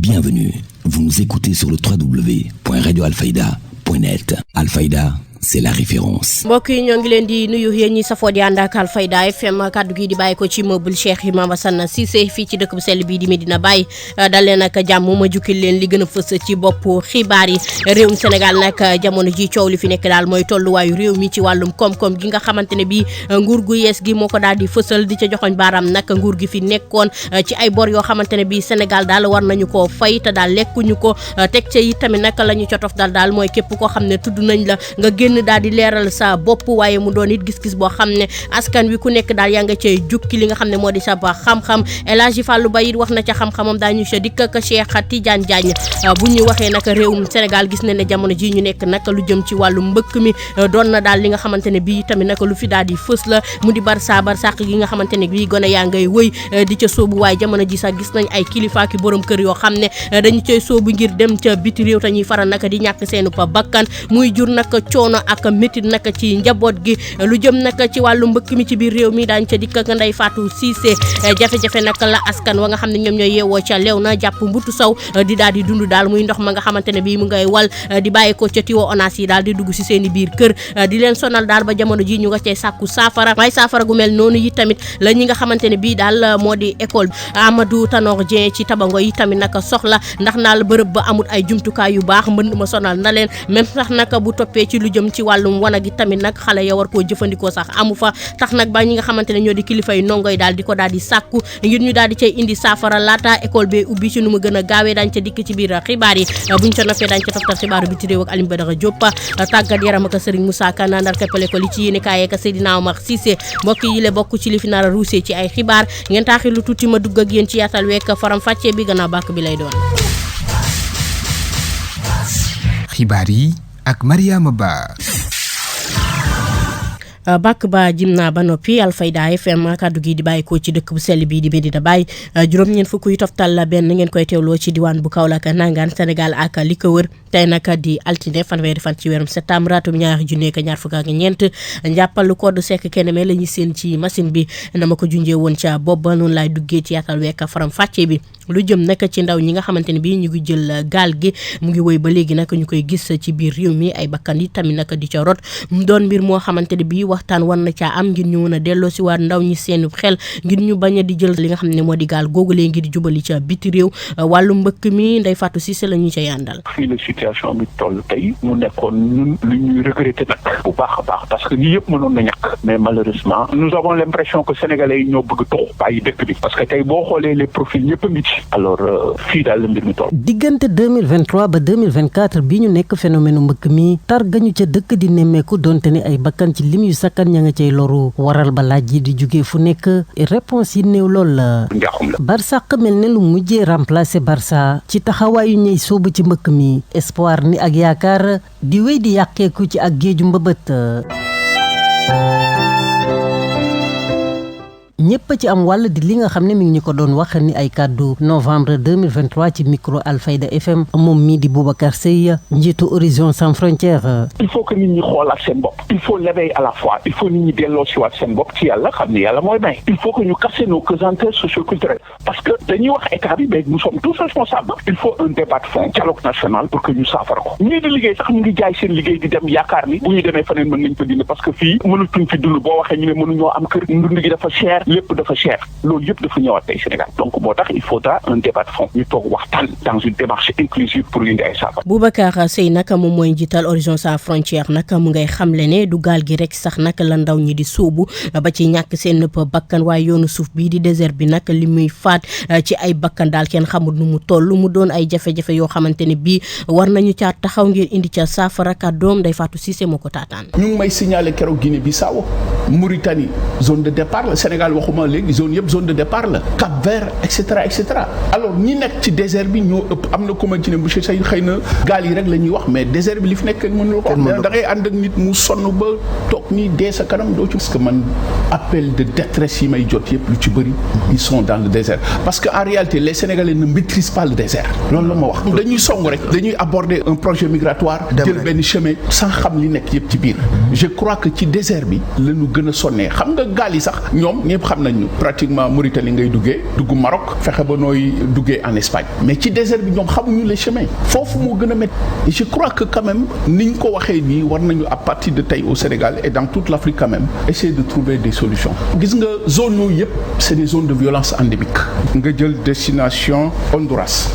Bienvenue, vous nous écoutez sur le www.radioalfayda.net. Alfayda, c'est la référence. mbokk yi ñoo ngi leen di nuyu yéen ñi safoo di ànd ak Alfayda FM kaddu gi di bàyyi ko ci immeuble Cheikh Imam Assane Cissé fii ci dëkk bu sell bii di Medina Baye dal leen ak jàmm ma jukkil leen li gën a fës ci bopp xibaar yi. réewum Sénégal nag jamono ji coow li fi nekk daal mooy tolluwaayu réew mi ci wàllum koom-koom gi nga xamante ne bii nguur gu yees gi moo ko daal di fësal di ca joxoñ baaraam nag nguur gi fi nekkoon ci ay bor yoo xamante ne bii Sénégal daal war nañu koo fay te daal lekkuñu ko teg ca it tamit nag la ñu cotof daal mooy képp koo xam ne tudd nañ la nga génn daal di leeral sa bopp waaye mu doon it gis-gis boo xam ne askan wi ku nekk daal yaa nga cay jukki li nga xam ne moo di sa ba xam-xam El Hadji Fallou Ba it wax na ca xam-xamam daañu ca dikk ak Cheikh Tidiane Diagne bu ñu waxee nag réewum Sénégal gis nañ ne jamono ji ñu nekk nag lu jëm ci wàllu mbëkk mi doon na daal li nga xamante ne bii tamit nag lu fi daal di fës la mu di barsàq gi nga xamante ne bii gone yaa ngay wëy di ca soobu waaye jamono ji sax gis nañ ay kilifa ki borom kër yoo xam ne dañu cay soobu ngir dem ca biti réew te ñuy faral nag di ñàkk seenu pa bakkan muy jur nag coono ak métit nag ci njaboot gi lu jëm nag ci wàllu mbëkk mi ci biir réew mi daañ ca dikk ak Ndeye Fatou Cissé jafe-jafe nag la askan wa nga xam ne ñoom ñooy yeewoo ca lew na jàpp mbutu saw di daal di dund daal muy ndox ma nga xamante ne bii mu ngay wal di bàyyi ko ca tiwo ONAS yi daal di dugg si seen i biir kër di leen sonal daal ba jamono ji ñu nga cay sàkku saafara waaye saafara gu mel noonu yi tamit la ñi nga xamante ne bii daal moo di école Amadou Tanor Dieng ci Tabango yi tamit nag soxla ndax naal bërëb ba amul ay jumtukaay yu baax mbënd ma sonal na leen même sax nag bu toppee ci lu jëm ci wàllum wana gi tamit nag xale ya war koo jëfandikoo sax amu fa tax nag ba ñi nga xamante ne ñoo di kilifa yi ndongoy daal di ko daal di sàkku ngir ñu daal di cay indi saafara laata école bee ubbi ci nu mu gën a gaawee dañ ca dikk ci biir xibaar yi buñ ca noppee dañ ca toftal xibaaru biti réew ak Alioune Badara Diop tàggat yaram ak Serigne Moussa Kane ndar keppale ko li ci yéene kaay ak Seydina Omar Cissé mbokk yi le bokk ci li fi nar a ruusee ci ay xibaar ngeen taaxi lu tuuti ma dugg ak yéen ci yaatal week faram fàccee bi gannaaw bàkk bi lay doon. xibaar yi ak Mariama Ba. bàkk ba jim naa ba noppi Alfayda FM kaddu gi di bàyyi ko ci dëkk bu sell bii di Medina Baye juróom-ñeent fukk yu toftal la benn ngeen koy teewloo ci diwaan bu Kaolack nangaan Sénégal ak li ko wër tey nag di altine fanweeri fan ci weerum septembre atum 2024 njàppalu code sec kenn me la ñu seen ci machine bi na ma ko junjee woon ca booba noonu laay duggee ci yaatal wekk faram fàcce bi lu jëm nag ci ndaw ñi nga xamante ne bii ñu ngi jël gaal gi mu ngi woy ba léegi nag ñu koy gis ci biir réew mi ay bakkan yi tamit nag di ca rot mu doon mbir moo xamante ne bii waxtaan war na caa am ngir ñu mën a delloo si waat ndaw ñi seen xel ngir ñu bañ a di jël li nga xam ne moo di gaal googulee ngir jubali ca biti réew wàllu mbëkk mi Ndeye Fatou Cissé la ñu ca yàndal. fii la situation bi toll tey mu nekkoon ñun lu ñuy regretter nag bu baax a baax parce que lii yëpp mënoon na ñàkk mais malheureusement nous avons l'impression que sénégalais yi ñoo bëgg tox bàyyi dëkk bi parce que tey boo xoolee les profils ñëpp a ngi ci alors fii daal la mbir mi toll. diggante 2023 ba 2024 bi ñu nekk phénomène mbëkk mi tar gañu ca dëkk di nemmeeku donte ne ay bakkan ci lim yu sakkan ña nga cay loru waral ba laaj yi di jugee fu nekk réponse yi néew lool la. njaaxum la. Barsàq mel ne lu mujjee remplacer Barça ci taxawaayu ñey soobu ci mbëkk mi espoir ni ak yaakaar di wéy di yàqeeku ci ak géeju mbëbët. ñëpp ci am wàll di li nga xam ne mi ngi ñu ko doon wax ni ay kàddu novembre 2023 ci micro Alfayda FM moom mii di Boubacar Seye njiitu Horizon Sans Frontières. il faut que nit ñi xoolaat seen bopp il faut l'éveil à la fois il faut nit ñi delloo si waat seen bopp ci yàlla xam ne yàlla mooy may il faut que ñu casser nos pesanteurs socioculturelles parce que dañuy wax état bi mais nous sommes tous responsables il faut un débat de fond dialogue national pour que ñu saafara ko ñii di liggéey sax ñu ngi jaay seen liggéey di dem yaakaar ni bu ñu demee feneen mën nañ ko dindi parce que fii mënatuñ fi dund boo waxee ñu ne mënuñoo am kër ndund gi dafa cher lépp dafa cher loolu yëpp dafa ñëwaat tey Sénégal donc moo tax il faudra un débat de fond ñu toog waxtaan dans une démarche inclusive pour indi ay saafara. Boubacar Seye nag moom mooy njiital Horizon Sans Frontières nag mu ngay xamle ne du gaal gi rek sax nag la ndaw ñi di sóobu ba ci ñàkk seen nëpp bakkan waaye yoonu suuf bii di désert bi nag li muy faat ci ay bakkan daal kenn xamul nu mu toll mu doon ay jafe-jafe yoo xamante ne bii war nañu caa taxaw ngir indi ca saafara kàddoom Ndeye Fatou Cissé moo ko taataan. ñu ngi may signaler keroog Guinée Bissau Mauritanie zone de départ la Sénégal waxuma léegi zone yëpp zone de départ la Cap Vert et cetera et cetera alors ñi nekk ci désert bi ñoo ëpp am na ku ma ci ne monsieur Seye xëy na gaal yi rek la ñuy wax mais désert bi li fi nekk kenn mënul ko da ngay ànd ak nit mu sonn ba toog nii dee sa kanam doo ci parce que man appel de détresse yi may jot yëpp lu ci bëri ils sont dans le désert parce que en réalité les Sénégalais ne maîtrisent pas le désert loolu la ma wax dañuy song rek dañuy aborder un projet migratoire jël benn chemin sans xam li nekk yëpp ci biir je crois que ci désert bi la ñu gën a sonnee xam nga gaal yi sax ñoom ñëpp xam nañu pratiquement Mauritanie ngay duggee dugg Maroc fexe ba nooy duggee en Espagne mais ci désert bi ñoom xamuñu les chemins foofu moo gën a métti et je crois que quand même ni ñu ko waxee nii war nañu à partir de tey au Sénégal et dans toute l'Afrique quand même essayer de trouver des solutions gis nga zone yooyu yëpp c'est des zones de violence endémique nga jël destination Honduras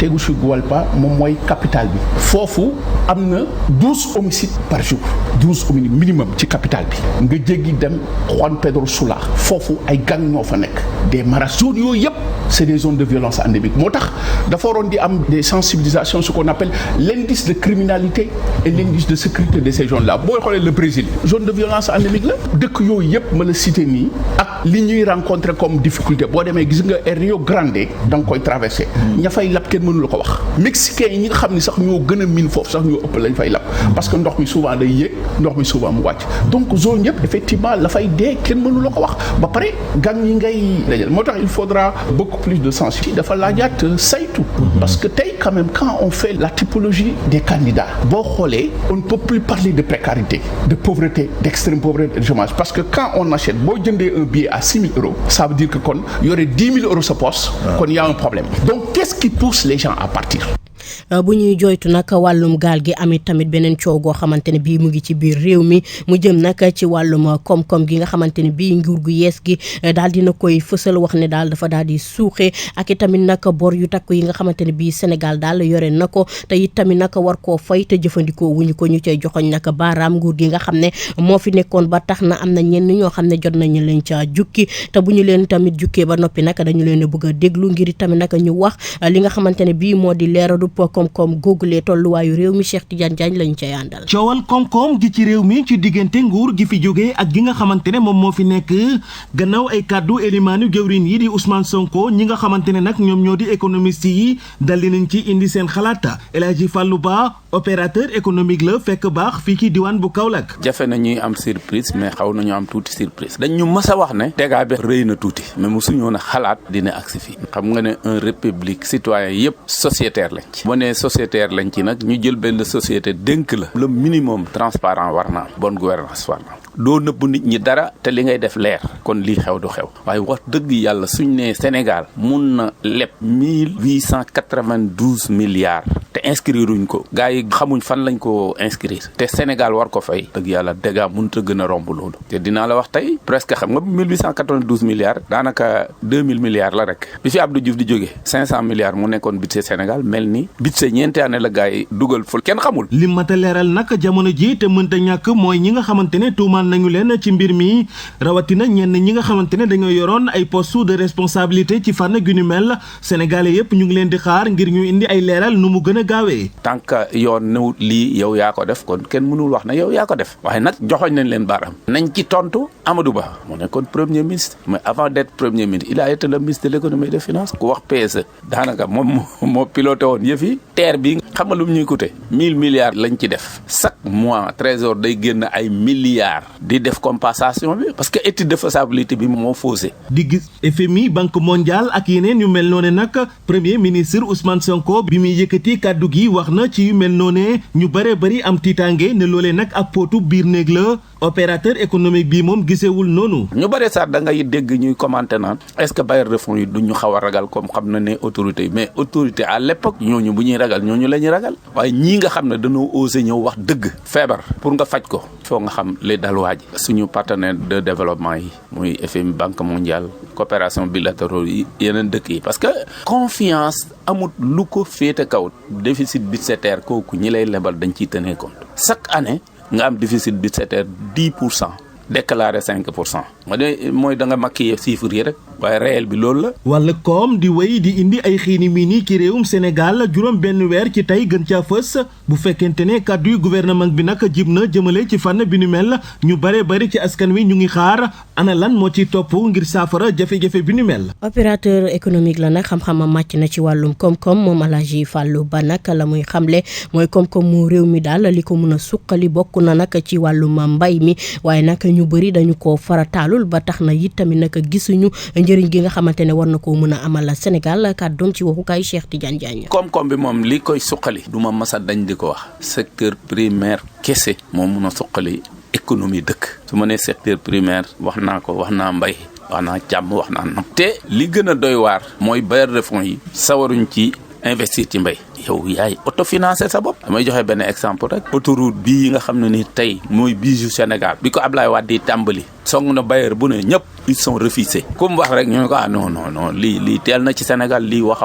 Tegucigalpa moom mooy capitale bi foofu am na 12 homicides par jour 12 homicides minimum ci capitale bi nga jéggi dem Juan Pedro Sula foofu ay gang ñoo fa nekk des maras zones yooyu yëpp c'est des zones de violence endémique moo tax dafa waroon di am des sensibilisations ce qu'on appelle l'indice de criminalité et l'indice de sécurité de ces zones là booy xoolee le Brésil zone de violence endémique la dëkk yooyu yëpp ma la cité nii ak li ñuy rencontrer comme difficulté boo demee gis nga Rio Grande da nga koy traversé ña fay lab kenn mënu la ko wax mexicains yi ñi nga xam ni sax ñoo gën a miin foofu sax ñoo ëpp lañ fay lab parce que ndox mi souvent day yéeg ndox mi souvent mu wàcc donc zone yëpp effectivement la fay dee kenn mënu la ko wax ba pare gang yi ngay dajal moo tax il faudra beaucoup plus de sensibilité dafa laajaat saytu parce que tey quand même quand on fait la typologie des candidats boo xoolee on ne peut plus parler de précarité de pauvreté d'extrême pauvreté de chômage parce que quand on achète boo jëndee un billet à 6 000 euros ça veut dire que kon yore 10 000 euros sa poche kon y a un problème donc qu'est-ce qui pousse les gens à partir bu ñuy joytu nag wàllum gaal gi amit tamit beneen coow goo xamante ne bii mu ngi ci biir réew mi mu jëm nag ci wàllum koom-koom gi nga xamante ne bii nguur gu yees gi daal dina koy fësal wax ne daal dafa daal di suuxee ak i tamit nag bor yu takku yi nga xamante ne bii Sénégal daal yore na ko te it tamit nag war koo fay te jëfandikoo wuñu ko ñu cay joxoñ nag baaraam nguur gi nga xam ne moo fi nekkoon ba tax na am na ñenn ñoo xam ne jot nañu leen ca jukki te bu ñu leen tamit jukkee ba noppi nag dañu leen a bëgg a déglu ngir tamit nag ñu wax li nga xamante ne bii moo di leeradu koom-koom googulee tolluwaayu réew mi Cheikh Tidiane Diagne lañu cay àndal. coowal koom-koom gi ci réew mi ci diggante nguur gi fi jógee ak gi nga xamante ne moom moo fi nekk gannaaw ay kàddu élimaanu jëwriñ yi di Ousmane Sonko ñi nga xamante ne nag ñoom ñoo di économiste yi dal di nañ ci indi seen xalaat El Hadji Fallou Ba opérateur économique la fekk baax fii ci diwaan bu Kaolack. jafe na ñuy am surprise mais xaw nañu am tuuti surprise dañ ñu mës a wax ne dégâts bi rëy na tuuti mais mosuñu woon a xalaat dina agsi fii xam nga ne un république citoyen yëpp sociétaire lañ ci boo nee sociétaire lañ ci nag ñu jël benn société dénk la le minimum transparent war na am bonne gouvernance war na am doo nëbb nit ñi dara te li ngay def leer kon lii xew du xew waaye wax dëgg yàlla suñ nee Sénégal mun na leb 1892 milliards te inscrire uñ ko gars yi xamuñ fan lañ ko inscrire te Sénégal war ko fay dëgg yàlla dégâts mënut a gën a romb loolu te dinaa la wax tey presque xam nga 1892 milliards daanaka 2000 milliards la rek bi fi Abdou Diouf di jógee 500 milliards mu nekkoon budget Sénégal mel ni budget ñeenti année la gars yi dugal ful kenn xamul. li mat a leeral nag jamono ji te mënta ñàkk mooy ñi nga xamante ne tuumaan nañu leen ci mbir mi rawatina ñenn ñi nga xamante ne dañoo yoroon ay poste de responsabilité ci fànn gu ñu mel sénégalais yëpp ñu ngi leen di xaar ngir ñu indi ay leeral nu mu gën a gaawee. tant que yoon newut lii yow yaa ko def kon kenn mënul wax na yow yaa ko def waaye nag joxoñ nañ leen baaraam nañ ci tontu Amadou Ba mu nekkoon premier ministre mais avant d'être premier ministre il a été le ministre de l'économie et des finances ku wax PSE daanaka moom moo piloté woon yëf yi terre bi xam nga lu mu ñuy coûté 1000 milliards lañ ci def chaque mois trésor day génn ay milliards di def compensation bi parce que étude de faisabilité bi moo faussé. di gis FMI banque mondiale ak yeneen yu mel noone nag premier ministre Ousmane Sonko bi muy yëkkati kàddu gi wax na ci yu mel noone ñu bëree bëri am tiitaange ne loolee nag ab pootu biir néeg la opérateur économique bi moom gisewul noonu. ñu bëri sax da ngay dégg ñuy commenter naan est-ce que bailleurs de fonds yi du ñu xaw a ragal comme xam na ne autorité yi mais autorité à l'époque ñooñu bu ñuy ragal ñooñu la ñuy ragal waaye ñii nga xam ne dañoo osé ñëw wax dëgg feebar pour nga faj ko foo nga xam li dal waa ji suñu partenaire de développement yi muy FMI banque mondiale coopération bilatérale yi yeneen dëkk yi parce que confiance amut lu ko féete kaw déficit budgétaire kooku ñi lay lebal dañ ciy tenir compte chaque année nga am déficit budgétaire 10% déclaré 5% ma de mooy da nga maquiller chiffres yi rek waaye réel bi loolu la. wala koom di wéy di indi ay xiini miini ci réewum Sénégal juróom benn weer ci tey gën caa fës bu fekkente ne kàddu yu gouvernement bi nag jib na jëmale ci fànn bi nu mel ñu bare bari ci askan wi ñu ngi xaar ana lan moo ciy topp ngir saafara jafe-jafe bi nu mel. opérateur économique la nag xam-xamam màcc na ci wàllum koom-koom moom El Hadji Fallou Ba nag la muy xamle mooy koom-koom mu réew mi daal li ko mun a suqali bokk na nag ci wàllum mbay mi waaye nag ñu bëri dañu ko farataalul ba tax na it tamit nag gisuñu njëriñ gi nga xamante ne war na koo mën a amal Sénégal kàddoom ci waxukaay Cheikh Tidiane Diagne. koom-koom bi moom li koy suqali du ma masa dañ di ko wax secteur primaire kese moo mun a suqali économie dëkk su ma nee secteur primaire wax naa ko wax naa mbay wax naa càmm wax naa napp te li gën a doy waar mooy bailleurs de fonds yi sawaruñ ci investir ci mbay yow yaay autofinancé sa bopp damay joxe benn exemple rek autoroute bii yi nga xam ne ni tey mooy bijou Sénégal bi ko Ablaye Wade di tàmbali song na bailleur bu ne ñëpp ils sont refusés comme wax rek ñu ne ko non lii teel na ci Sénégal lii wax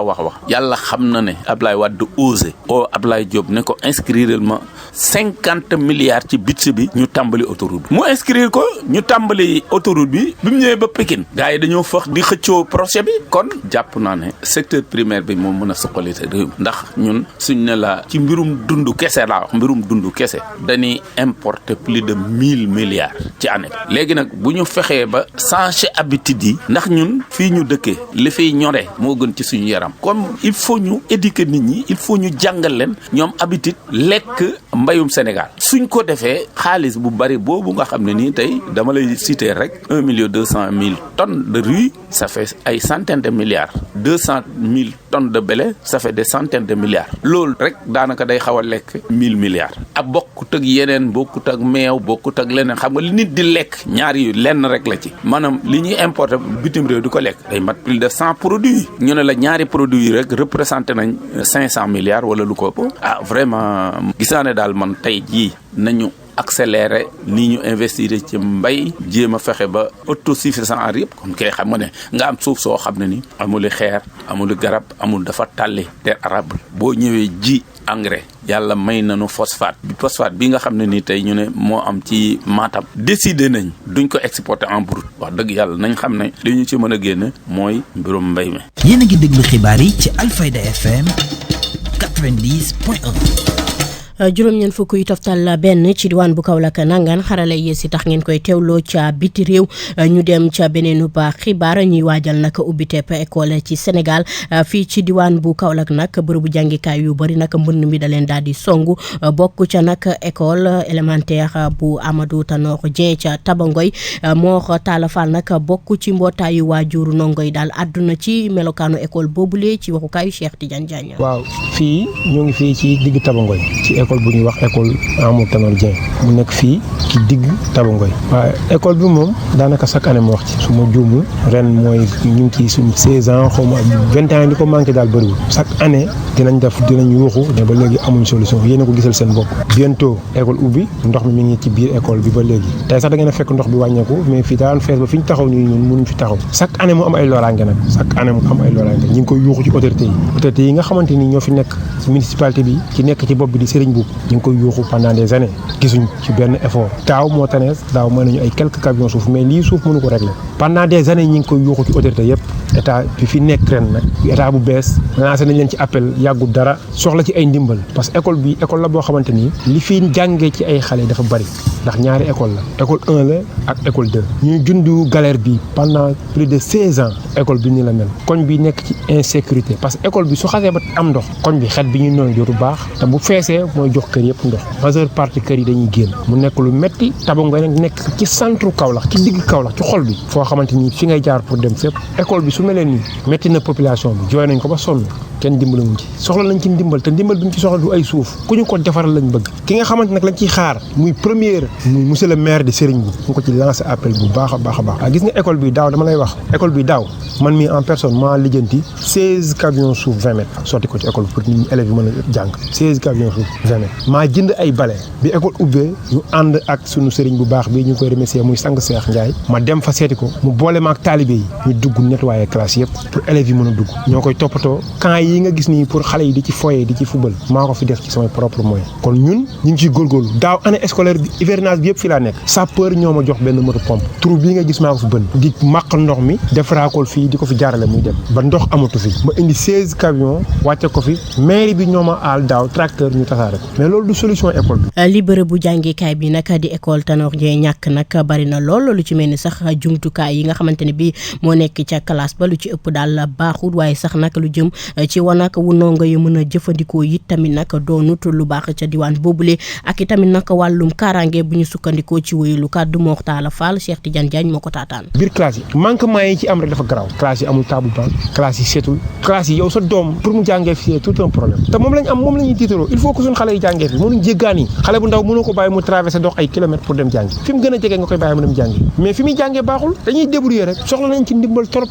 yàlla xam na ne Ablaye Wade osé Ablaye Diop ne ko inscrire ma 50 milliards ci budget bi ñu tàmbali autoroute bi mu inscrire ko ñu tàmbali autoroute bi mu ñëwee ba Pikine gars yi dañoo fax di xëccoo projet bi kon jàpp naa ne secteur primaire bi moo mën a suqali réew ndax ñun suñ ne la ci mbirum dund kese laa wax mbirum dund kese dañuy importer plus de 1000 milliards ci année léegi nag bu ñu fexee ba changer habitude yi ndax ñun fii ñu dëkkee li fiy ñore moo gën ci suñu yaram comme il faut ñu éduquer nit ñi il faut ñu jàngal leen ñoom habitude lekk mbayum Sénégal suñ ko defee xaalis bu bari boobu nga xam ne nii tey dama lay citer rek 1,2 million tonnes de riz ça fait ay centaines de milliards 200,000 tonnes de blé ça fait des centaines de milliards loolu rek daanaka day xaw a lekk 1000 milliards ak bokkut ak yeneen bokkut ak meew bokkut ak leneen xam nga li nit di lekk ñaar yu lenn rek la ci maanaam li ñuy importer bitim réew di ko lekk day mat plus de 100 produits ñu ne la ñaari produits yi rek représenté nañ 500 milliards wala lu ko vraiment gis naa ne daal man tey jii nañu accélérer ni ñu investir ci mbay jéem a fexe ba autosuffisant en yëpp kon kay xam nga ne nga am suuf soo xam ne ni amul xeer amul garab amul dafa tàlli terre arable boo ñëwee ji engrais yàlla may nañu phosphate bi nga xam ne ni tey ñu ne moo am ci Matam décidé nañ duñ ko exporter en brut wax dëgg yàlla nañ xam ne li ñu ci mën a génne mooy mbirum mbay mi. yéen a ngi déglu xibaar yi ci Alfayda FM 90.1. juróom-ñeent fukk yu toftal benn ci diwaan bu Kaolack nangaan xarala yees yi tax ngeen koy teewloo ca biti réew ñu dem ca beneenu ba xibaar ñuy waajal nag ubbiteep école ci Sénégal fii ci diwaan bu Kaolack nag bërëbu jàngikaay yu bëri nag mbënn mi da leen daal di songu bokk ca nag école élémentaire bu Amadou Tanor Dieng ca Tabangoy moo Talla Fall nag bokk ci mbootaayu waajuru ndongo yi daal àdduna ci melokaanu école boobule ci waxukaayu Cheikh Tidiane Diagne. waaw fii ñoo ngi fii ci digg Tabangoy ci école bu ñuy wax école Amadou Tanor Dieng mu nekk fii ci digg Tabangoy waaye école bi moom daanaka chaque année ma wax ci su ma juumul ren mooy ñu ngi ci suñ 16 ans xaw ma 20 ans li ko manqué daal bëriwul chaque année dinañ yuuxu ne ba léegi amuñ solution yéen a ko gisal seen bopp bientôt école ubbi ndox mi ngi ci biir école bi ba léegi tey sax da ngeen a fekk ndox bi wàññeeku mais fii daan fees ba fi ñu taxaw nii ñun mënuñ fi taxaw chaque année mu am ay loraange nag chaque année mu am ay loraange ñu ngi koy yuuxu ci autorités yi nga xamante ni ñoo fi nekk ci municipalité bi ci nekk ci bopp bi di Serigne Boub ñu ngi koy yuuxu pendant des années gisuñ ci benn effort daaw moo tanees daaw mën nañu ay quelques camions suuf mais lii suuf mënu ko régler pendant des années ñi ngi koy yuuxu ci autorité yëpp état bi fi nekk ren nag état bu bees lancé nañ leen ci appel yàggul dara soxla ci ay ndimbal parce que école bi école la boo xamante ni li fi jàngee ci ay xale dafa bari ndax ñaari école la école 1 la ak école 2 ñuy jundu galère bi pendant plus de 16 ans école bi ni la mel koñ bi nekk ci insécurité parce que école bi su xasee ba am ndox koñ bi xet bi ñuy noonu dootu baax te bu feesee mooy jox kër yëpp ndox majeure partie kër yi dañuy génn mu nekk lu metti Tabangoy nag nekk ci centre Kaolack ci digg Kaolack ci xol bi foo xamante ni fi ngay jaar pour dem fépp école bi su melee nii metti na population bi jooy nañ ko ba sonn kenn dimbalawuñ ci soxla nañ ci ndimbal te ndimbal bi ñu ci soxla du ay suuf ku ñu ko defaral lañ bëgg ki nga xamante nag lañ ciy xaar muy première muy monsieur le maire de Serigne bi ñu ko ci lancé appel bu baax a baax a baax gis nga école bi daaw dama lay wax école bi daaw man mii en personne maa lijjanti 16 camions suuf 20 mètres sotti ko ci école bi pour nit ñi élèves yi mën a jàng 16 camions suuf 20 mètres maa jënd ay bale bi école ubbee ñu ànd ak sunu Serigne bu baax bi ñu koy remercier muy sang Cheikh Ndiaye ma dem fa seeti ko mu boole ma ak taalibe yi ñu dugg nettoyer classe yëpp pour élèves yi mën a dugg ñoo koy toppatoo yi nga gis nii pour xale yi di ci foyer di ci football maa ko fi def ci samay propre moyen kon ñun ñu ngi ciy góorgóorlu daaw année scolaire bi hivernage bi yëpp fi laa nekk sapeur ñoo ma jox benn moto pompe trou bii nga gis maa ko fi bënn di màq ndox mi def raakool fii di ko fi jaarale muy dem ba ndox amatu fi ma indi 16 camions wàcce ko fi mairie bi ñoo ma aal daaw tracteur ñu tasaare ko mais loolu du solution école bi. li bërëb bu jàngikaay bi nag di école Tanor Dieng ñàkk nag bari na lool lu ci mel ni sax jumtukaay yi nga xamante ne bii moo nekk ca classe ba lu ci ëpp daal baaxul waaye sax nag lu jëm ci wanag wu ndongo yi mën a jëfandikoo it tamit nag doonut lu baax ca diwaan boobule ak i tamit nag wàllum kaaraange bu ñu sukkandikoo ci wéyulu kàddu moo Talla Fall Cheikh Tidiane Diagne moo ko taataan. biir classe yi manquement yi ci am rek dafa garaaw classe yi amul table banc classe yi seetul classe yi yow sa doom pour mu jàngee fii tout un problème te moom lañ am moom la ñuy tiitaroo il faut que suñu xale xale yi jàngee fi mënuñ jéggaani xale bu ndaw mënoo ko bàyyi mu traversé dox ay kilomètres pour dem jàngi fi mu gën a jege nga koy bàyyi mu dem jàngi mais fi muy jàngee baaxul dañuy débrouiller rek soxla nañ ci ndimbal trop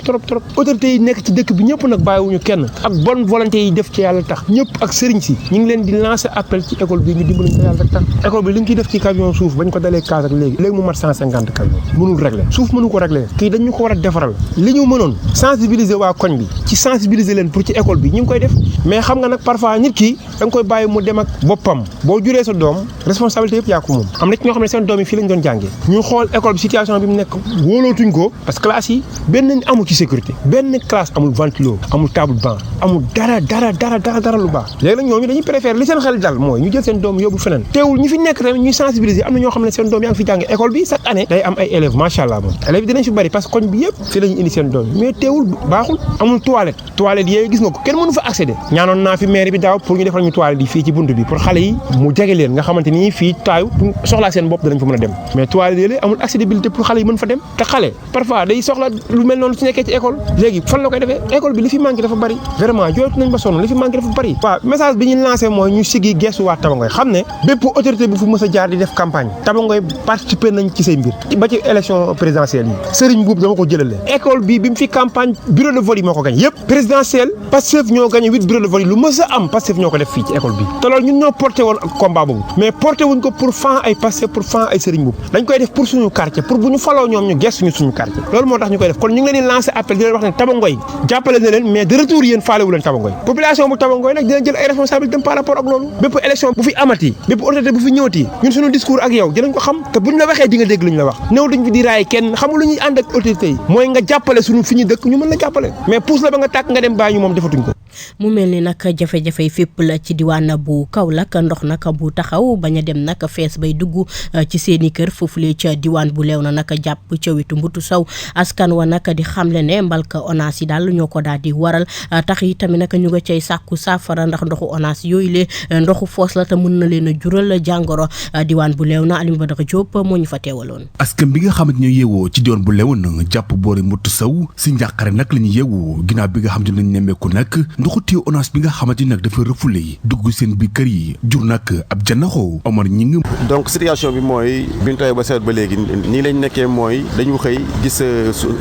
autorités yi nekk ci dëkk bi ñëpp nag bàyyiwuñu kenn ak bonne volonté yi def ci yàlla tax ñëpp ak sëriñ si ñu ngi leen di lancer appel ci école bi ñu dimbali ko yàlla rek tax école bi li ñu ciy def ci camion suuf bañ ko dalee kaas ak léegi mu mat 150 camion mënul régler suuf mënu ko régler kii dañu ko war a defaral li ñu mënoon sensibiliser waa koñ bi ci sensibiliser leen pour ci école bi ñu ngi koy def mais xam nga nag parfois nit ki da nga koy bàyyi mu dem ak boppam boo juree sa doom responsabilité yëpp yaa ko moom am na ci ñoo xam ne seen doom yi fii lañ doon jàngee ñu xool école bi situation bi mu nekk wóolootuñ ko parce que classe yi benn amul ci sécurité benn classe amul ventilo amul table banc amul dara lu baax léegi nag ñooñu dañuy préférer li seen xel dal mooy ñu jël seen doom yóbbu feneen teewul ñi fi nekk tamit ñuy sensibiliser am na ñoo xam ne seen doom yaa ngi fi jàng école bi chaque année day am ay élèves macha allah moom élèves yi dinañ fi bari parce que koñ bi yëpp fii la ñu indi seen doom yi mais teewul baaxul amul toilette yooyu gis nga ko kenn mënu fa accéder ñaanoon naa fi maire bi daaw pour ñu defal ñu toilette yi fii ci bunt bi pour xale yi mu jege leen nga xamante ni fii taayu soxlaa seen bopp danañ fa mën a dem mais toilette yooyu amul accessibilité pour xale yi mën fa dem te xale parfois day soxla lu mel noonu su nekkee ci école léegi fan la koy defee école bi li fi manqué dafa bari vraiment jooytu nañ ba sonn li fi manqué dafa bari waaw message bi ñu lancé mooy ñu sigi gestu waa Tabangoy xam ne bépp autorité bu fi mës a jaar di def campagne Tabangoy participer nañ ci say mbir ba ci élection présidentielle yi Serigne Boub dama ko jëlale école bi mu fi campagne bureau de vote yi moo ko gañ yëpp présidentielle Pastef ñoo gañe 8 bureau de vote yi lu mës a am Pastef ñoo ko def fii ci école bi te loolu ñun ñoo porté woon combat boobu mais porté wuñ ko pour fan ay Pastef pour fan ay Serigne Boub dañ koy def pour suñu quartier pour bu ñu faloo ñoom ñu gestuñu suñu quartier loolu moo tax ñu koy def kon ñu ngi leen di lancer appel di leen wax ne Tabangoy jàppale na leen mais de retour yéen faalewu leen Tabangoy population bu Tabangoy nag dina jël ay responsabilités par rapport ak loolu bépp élection bu fi amati bépp autorité bu fi ñëwati ñun suñu discours ak yow dinañ ko xam te buñ la waxee di nga dégg lu ñu la wax néew duñ fi di raay kenn xamul lu ñuy ànd ak autorité yi mooy nga jàppale suñu fi ñu dëkk ñu mën la jàppale mais pousse la ba nga tàkk nga dem bàyyi ñu moom defatuñ ko. mu mel ni nag jafe-jafe yi fépp la ci diwaan bu Kaolack ndox nag bu taxaw bañ a dem nag fees bay dugg ci seeni kër foofulee ca diwaan bu Léona nag jàpp ca wetu Mbutu Sow askan wa nag di xamle ne mbalka ONAS yi daal ñoo ko daal di waral tax yi tamit nag ñu nga cay sàkku saafara ndax ndoxu ONAS yooyu le ndoxu foos la te mën na leen a jural jàngoro diwaan bu Léona Aliou Badara Diop moo ñu fa teewaloon. askan bi nga xamante ne yeewoo ci diwaan bu Léona jàpp boori Mbutu Sow si njàqare nag la ñu yeewoo ginnaaw bi nga xamante ne nañ nemmeeku nag ndoxu téye ONAS bi nga xamante ni nag dafa refoulé dugg seen biir kër yi jur nag ab janaxoo Omar ñi ngi donc situation bi mooy bi ñu tawee ba sewet ba léegi nii lañ nekkee mooy dañu xëy gis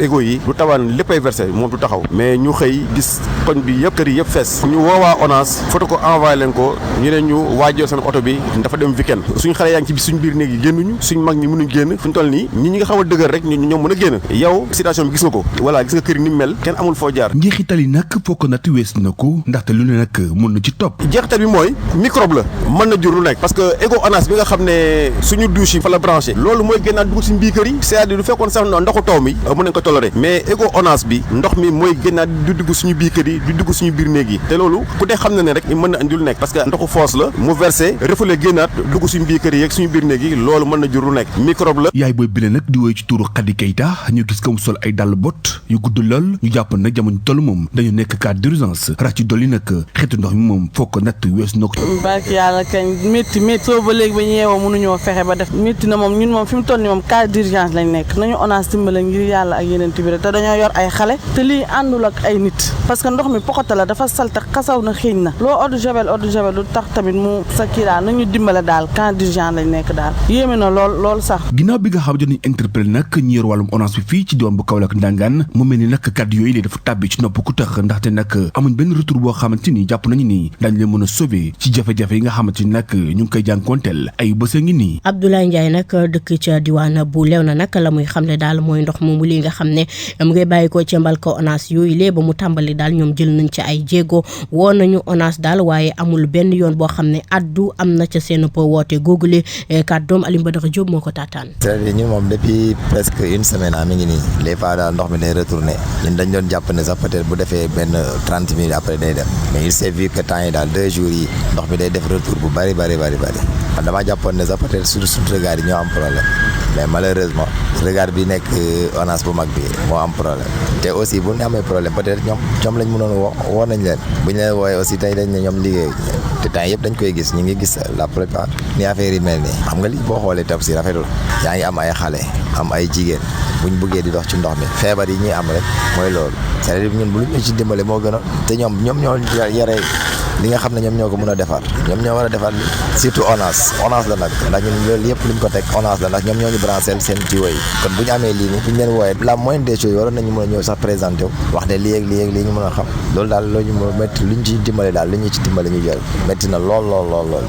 égo yi du tawaan léppay versé moom du taxaw mais ñu xëy gis koñ bi yëpp kër yi yëpp fees ñu woowaa ONAS photo ko envoyé leen ko ñu ne ñu waajoo seen oto bi dafa dem weekend suñu xale yaa ngi ci suñu biir néeg yi génnuñu suñu mag ñi mënuñ génn fu ñu toll nii ñi nga xam a dëgër rek ñoom mën a génn yow situation bi gis nga ko voilà gis nga kër yi ni mel kenn amul foo jaar njeexital yi nag foo ko natt wees na ko ndaxte lu ne nag mën na ci topp jeexital bi mooy microbe la mën na jur lu nekk parce que égo ONAS bi nga xam ne suñu douche yi fa la branché loolu mooy génnaat dugg suñu biir kër yi c'est-à-dire du fekkoon sax ndoxu taw mi mën nañ ko toléré mais égo ONAS bi ndox mi mooy génnaat du dugg suñu biir kër yi du dugg suñu biir néeg yi te loolu ku dee xam na ne rek mën na andi lu nekk parce que ndoxu foos la mu versé refoulé génnaat dugg suñu biir kër yi ak suñu biir néeg yi loolu mën na jur lu nekk microbe la yaay booy bile nag di woy ci tuuru Khady Keita ñu gis ko mu sol ay dàll bot yu gudd lool ñu jàpp nag jamono toll moom dañu nekk cas d'urgence rax ci dolli nag xeetu ndox mi moom foog ko natt wees na ko barke yàlla kañ métti soo ba léegi ba ñu yeewoo mënuñoo fexe ba def métti na moom ñun moom fi mu toll nii moom cas d'urgence lañ nekk nañu ONAS dimbale ngir yàlla ak yeneen tibiré te dañoo yor ay xale te lii àndul ak ay nit parce que ndox mi poxota la dafa salte xasaw na xiiñ na loo eau de javel du tax tamit mu sa kii daal nañu dimbale daal cas d'urgence lañ nekk daal yéeme na lool sax ginnaaw bi nga xam ne interpellé nag ñi yor wàllum ONAS bi fii ci diwaan bu Kaolack Ndangaan mu mel ni nag kàddu yooyu lée dafa tàbbi ci nopp ku tax ndaxte nag amuñ benn retour boo xamante ni jàpp nañu ni dañ leen mën a sauver ci jafe-jafe yi nga xamante ni nag ñu ngi koy jànkoonteel ay bës a ngi nii Abdoulaye Ndiaye nag dëkk ca diwaan bu Léona nag la muy xamle daal mooy ndox moomu li nga xam ne mu ngay bàyyi ko ci mbalka ONAS yooyu lée ba mu tàmbali daal ñoom jël nañ ci ay jéego woo nañu ONAS daal waaye amul benn yoon boo xam ne addu am na ca seen po woote googule kàddoom Aliou Badara Diop moo ko taataan c'est-à-dire ñun moom depuis presque une semaine mi ngi nii les fois daal ndox mi day retourné ñun dañ doon jàpp ne sax peut-être bu defee benn 30 minutes après day dem mais il s'est vu que temps yi daal 2 jours yi ndox mi day def retour bu bari man damaa jàppoon ne sax peut-être sur suñu regard yi ñoo am problème mais malheureusement regard bi nekk ONAS bu mag bi moo am problème te aussi bu ñu amee problème peut-être ñoom lañ mënoon woo nañ leen bu ñu leen wooyee aussi tey dañ ne ñoom liggéey te temps yëpp dañ koy gis ñu ngi gis la plupart ni affaire yi mel nii xam nga lii boo xoolee tam si rafetul yaa ngi am ay xale am ay jigéen buñ bëggee di dox ci ndox mi feebar yi ñuy am rek mooy loolu c'est-à-dire ñun bu ñu ci dimbale moo gënoon te ñoom ñoo yare li nga xam ne ñoom ñoo ko mën a defar ñoom ñoo war a defar surtout ONAS la nag ndax ñun loolu yëpp luñ ko teg ONAS la ndax ñoom ñoo ñu branché seen tuyau yi kon bu ñu amee lii nii bu ñu leen wooyee la moindre des choses waroon nañu mën a ñëw sax présenté wu wax ne lii ak lii ñu mën a xam loolu daal loo ñu mën a métti luñ ci dimbale daal lu ñu ci dimbale ñu jël métti na lool